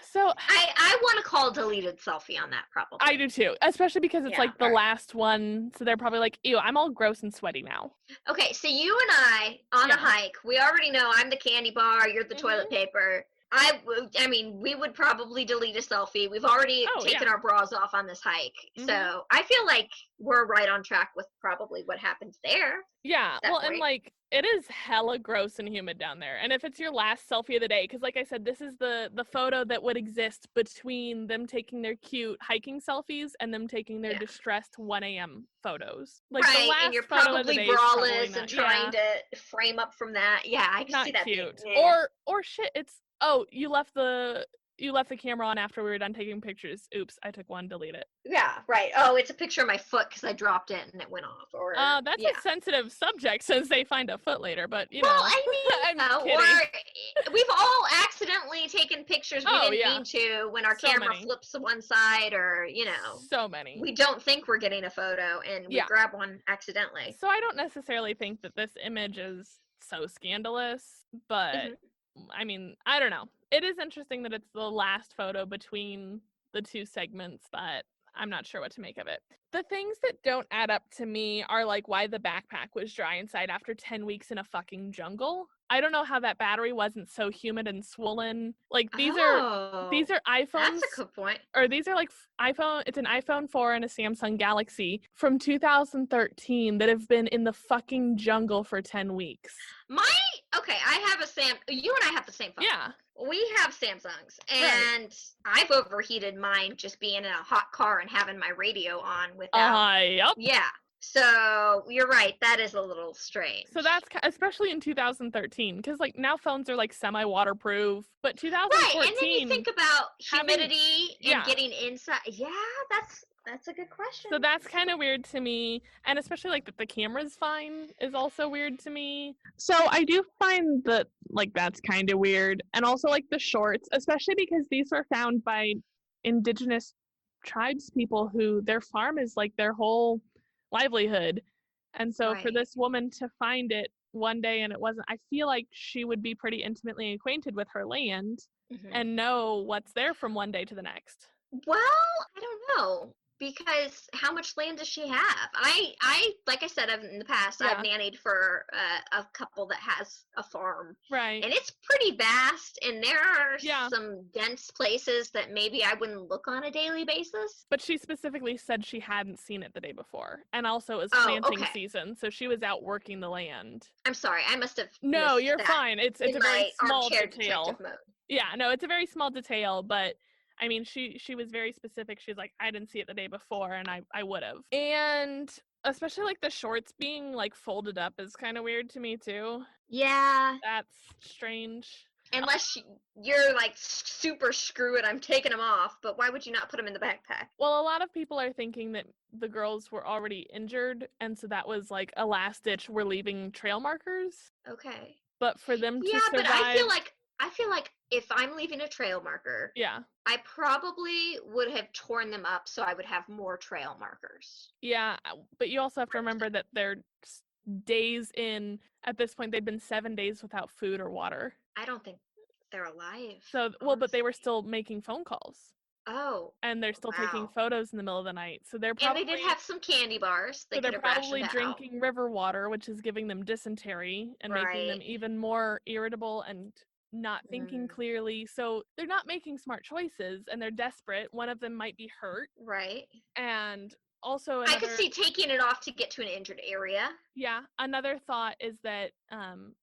So I want to call deleted selfie on that I probably. do too, especially because it's Yeah. like the last one. So they're probably like, ew, I'm all gross and sweaty now. Okay, so you and I on a Yeah. hike, we already know I'm the candy bar, you're the Mm-hmm. toilet paper. I mean, we would probably delete a selfie. We've already Oh, taken yeah. our bras off on this hike. Mm-hmm. So I feel like we're right on track with probably what happened there at Yeah, that well, and point. like it is hella gross and humid down there. And if it's your last selfie of the day, because like I said, this is the photo that would exist between them taking their cute hiking selfies and them taking their Yeah. distressed 1 a.m. photos. Like the Right, and you're last photo of the probably day is probably braless and not, trying yeah, to frame up from that. Yeah, I can see not that being. cute. Eh. Or shit, it's oh, you left the camera on after we were done taking pictures. Oops, I took one, delete it. Yeah, right. Oh, it's a picture of my foot because I dropped it and it went off. Or That's yeah. a sensitive subject since they find a foot later, but you Well, know, I I'm mean, kidding. we've all accidentally taken pictures we Oh didn't yeah, mean to when our so camera many. flips to one side, or So many. we don't think we're getting a photo and we Yeah. grab one accidentally. So I don't necessarily think that this image is so scandalous, but Hmm. I mean, I don't know. It is interesting that it's the last photo between the two segments, but I'm not sure what to make of it. The things that don't add up to me are like why the backpack was dry inside after 10 weeks in a fucking jungle. I don't know how that battery wasn't so humid and swollen. Like these Oh, are that's a iPhones, good point. or these are like iPhone, it's an iPhone 4 and a Samsung Galaxy from 2013 that have been in the fucking jungle for 10 weeks. Okay, I have you and I have the same phone. Yeah, We have Samsungs, right. and I've overheated mine just being in a hot car and having my radio on without. Yep. Yeah. So you're right. That is a little So strange. that's especially in 2013 because like now phones are like semi-waterproof, but Right. And then you 2014 think about having, humidity and yeah. getting inside. Yeah, that's a good question. So that's That's a kind good. of weird to me, and especially like that the camera's fine is also weird to me. So I do find that like that's kind of weird, and also like the shorts, especially because these were found by indigenous tribes people who their farm is like their whole livelihood. And so for Right. this woman to find it one day and it wasn't, I feel like she would be pretty intimately acquainted with her land Hmm. and know what's there from one day to the next. Well, I don't know because how much land does she have? Like I said, in the past, I've Yeah, nannied for a couple that has a farm, right. and it's pretty vast. And there are Yeah. some dense places that maybe I wouldn't look on a daily basis. But she specifically said she hadn't seen it the day before. And also it was Oh, planting okay. season, so she was out working the land. I'm sorry, I must have No, missed you're that fine. It's in a very my small armchair detective detail. mode. Yeah, no, it's a very small detail, but I mean she was very specific. She's like, I didn't see it the day before and I would have. And especially like the shorts being like folded up is kind of weird to me too. Yeah, That's strange. unless you're like super screw it, I'm taking them off. But why would you not put them in the backpack? Well, a lot of people are thinking that the girls were already injured, and so that was like a last ditch, we're leaving trail markers. Okay. But for them to Yeah, but I feel survive, like if I'm leaving a trail marker, yeah, I probably would have torn them up so I would have more trail markers. yeah. But you also have to remember that they're days in. At this point, they'd been 7 days without food or water. I don't think they're alive, So, well, but they were honestly. still making phone calls. Oh, and they're still taking wow. photos in the middle of the night. And they did have some candy bars they could they're have rationed probably out. drinking river water, which is giving them dysentery and making Right. them even more irritable and not thinking Mm, clearly. So they're not making smart choices, and they're desperate. One of them might be hurt. right. And also I could see taking it off to get to an injured area. another thought is that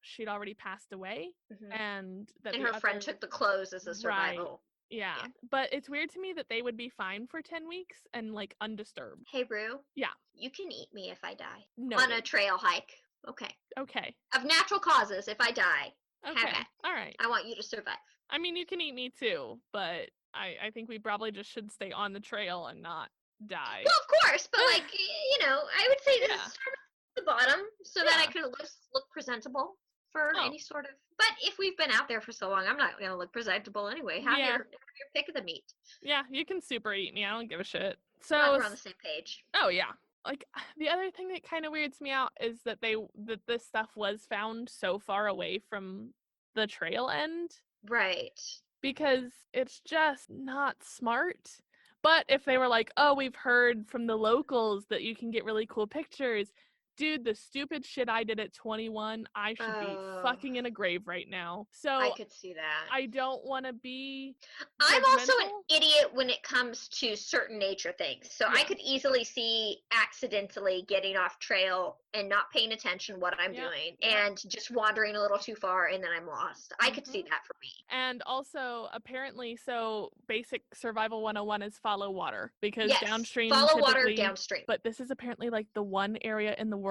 she'd already passed away, Hmm. and that And the her friend other took the clothes as a right. survival. Yeah. Yeah. But it's weird to me that they would be fine for 10 weeks and like undisturbed. Hey, Rue, Yeah. you can eat me if I die on a Noted. trail hike. Okay. Okay. Of natural causes, if I die, have Okay. at. All right. I want you to survive. I mean, you can eat me too, but I think we probably just should stay on the trail and not die. Well, of course, but like I would say this Yeah. start at the bottom so that I Yeah. could look presentable for Oh, any sort of. But if we've been out there for so long, I'm not gonna look presentable anyway. yeah. Have your pick of the meat. Yeah, you can super eat me. I don't give a shit. Glad So, we're on the same page. oh yeah. Like the other thing that kind of weirds me out is that that this stuff was found so far away from the trail end, Right. because it's just not smart. But if they were like, "Oh, we've heard from the locals that you can get really cool pictures." Dude, the stupid shit I did at 21, I should be Oh, fucking in a grave right now. I So, could see that. I don't want to be I'm also an judgmental. idiot when it comes to certain nature things. So I Yeah. could easily see accidentally getting off trail and not paying attention what I'm Yep. doing Yep. and just wandering a little too far and then I'm lost. I could see Mhm. that for me. And also, apparently, so basic survival 101 is follow water, because Yes, downstream follow water typically, downstream. but this is apparently like the one area in the world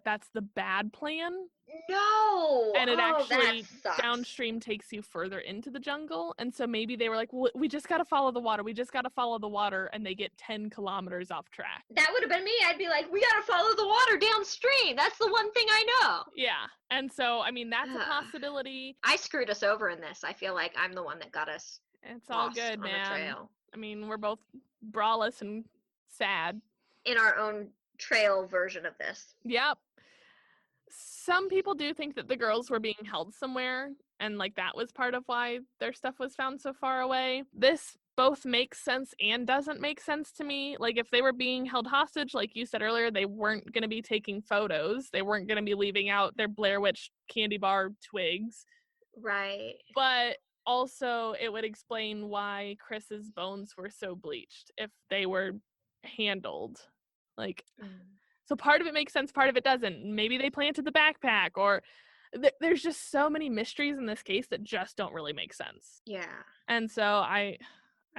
that's the bad plan. No. And it Oh, that actually sucks. downstream takes you further into the jungle. And so maybe they were like, well, we just got to follow the water. We just got to follow the water. And they get 10 kilometers off track. That would have been me. I'd be like, we got to follow the water downstream. That's the one thing I know. Yeah. And so, I mean, that's a Ugh. possibility. I screwed us over in this. I feel like I'm the one that got us It's all lost good, on the man. trail I mean, we're both braless and sad. in our own trail version of this. Yep. Some people do think that the girls were being held somewhere, and like that was part of why their stuff was found so far away. This both makes sense and doesn't make sense to me. Like, if they were being held hostage, like you said earlier, they weren't going to be taking photos. They weren't going to be leaving out their Blair Witch candy bar twigs. Right. But also, it would explain why Chris's bones were so bleached if they were handled. Like, Mm. so part of it makes sense, part of it doesn't. Maybe they planted the backpack, or there's just so many mysteries in this case that just don't really make sense. Yeah. And so I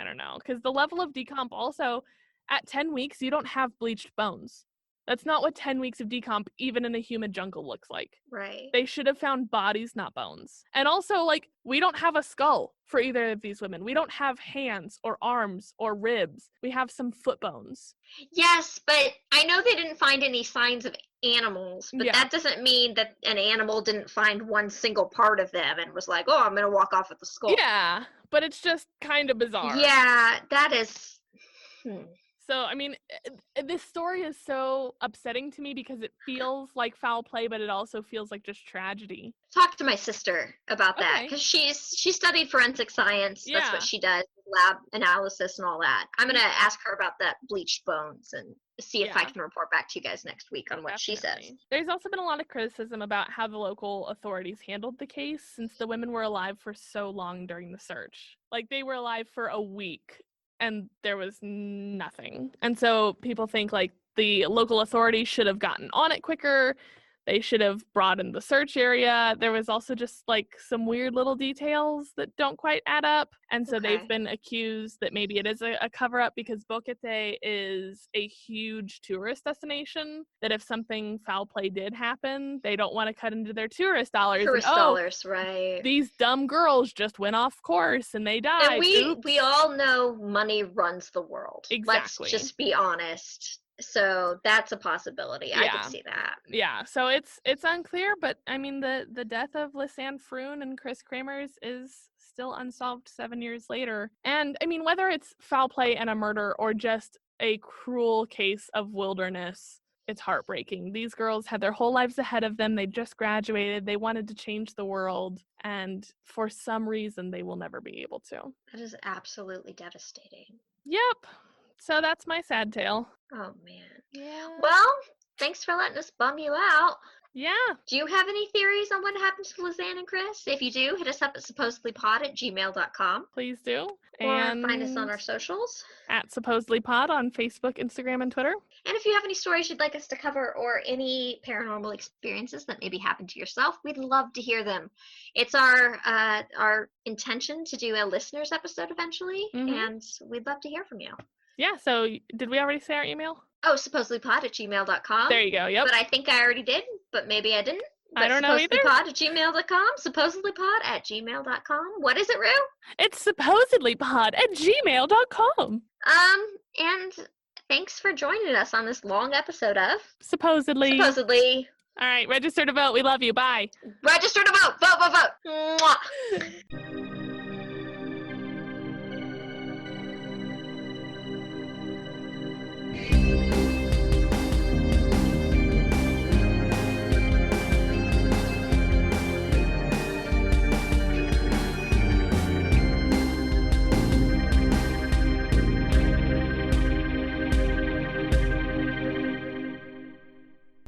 don't know, because the level of decomp also, at 10 weeks, you don't have bleached bones. That's not what 10 weeks of decomp, even in a humid jungle, looks like. Right. They should have found bodies, not bones. And also, like, we don't have a skull for either of these women. We don't have hands or arms or ribs. We have some foot bones. Yes, but I know they didn't find any signs of animals, but Yeah. that doesn't mean that an animal didn't find one single part of them and was like, "Oh, I'm going to walk off with the skull." Yeah, but it's just kind of bizarre. Yeah, that is. Hmm. So, I mean, this story is so upsetting to me because it feels like foul play, but it also feels like just tragedy. Talk to my sister about that Okay. because she studied forensic science. That's what Yeah, she does, lab analysis and all that. I'm gonna ask her about that bleached bones and see if I yeah, can report back to you guys next week on what she says. definitely. There's also been a lot of criticism about how the local authorities handled the case, since the women were alive for so long during the search. Like, they were alive for a week and there was nothing. And so people think like the local authorities should have gotten on it quicker. They should have broadened the search area. There was also just like some weird little details that don't quite add up. And so they've Okay. been accused that maybe it is a cover up, because Boquete is a huge tourist destination. That if something foul play did happen, they don't want to cut into their tourist dollars. And Tourist dollars, right? these dumb girls just went off course and they And died. we Oops. all know money runs the world. Let's Exactly. just be honest. So that's a possibility. I could Yeah. see that. Yeah. So it's unclear, but I mean the death of Lisanne Froon and Chris Kramers is still unsolved 7 years later. And I mean, whether it's foul play and a murder or just a cruel case of wilderness, it's heartbreaking. These girls had their whole lives ahead of them. They just graduated. They wanted to change the world. And for some reason, they will never be able to. That is absolutely devastating. Yep. So that's my sad tale. Oh, man. Yeah. Well, thanks for letting us bum you out. Yeah. Do you have any theories on what happened to Lizanne and Chris? If you do, hit us up at supposedlypod@gmail.com. Please do. Or find us on our socials. At supposedlypod on Facebook, Instagram, and Twitter. And if you have any stories you'd like us to cover or any paranormal experiences that maybe happened to yourself, we'd love to hear them. It's our intention to do a listeners episode eventually, and we'd love to hear from you. Yeah, so did we already say our email? Oh, supposedlypod@gmail.com. There you go, yep. But I think I already did, but maybe I didn't. I don't know either. Supposedlypod@gmail.com, supposedlypod@gmail.com. What is it, Rue? It's supposedlypod@gmail.com. And thanks for joining us on this long episode of Supposedly. All right, register to vote. We love you. Bye. Register to vote. Vote, vote, vote. Mwah.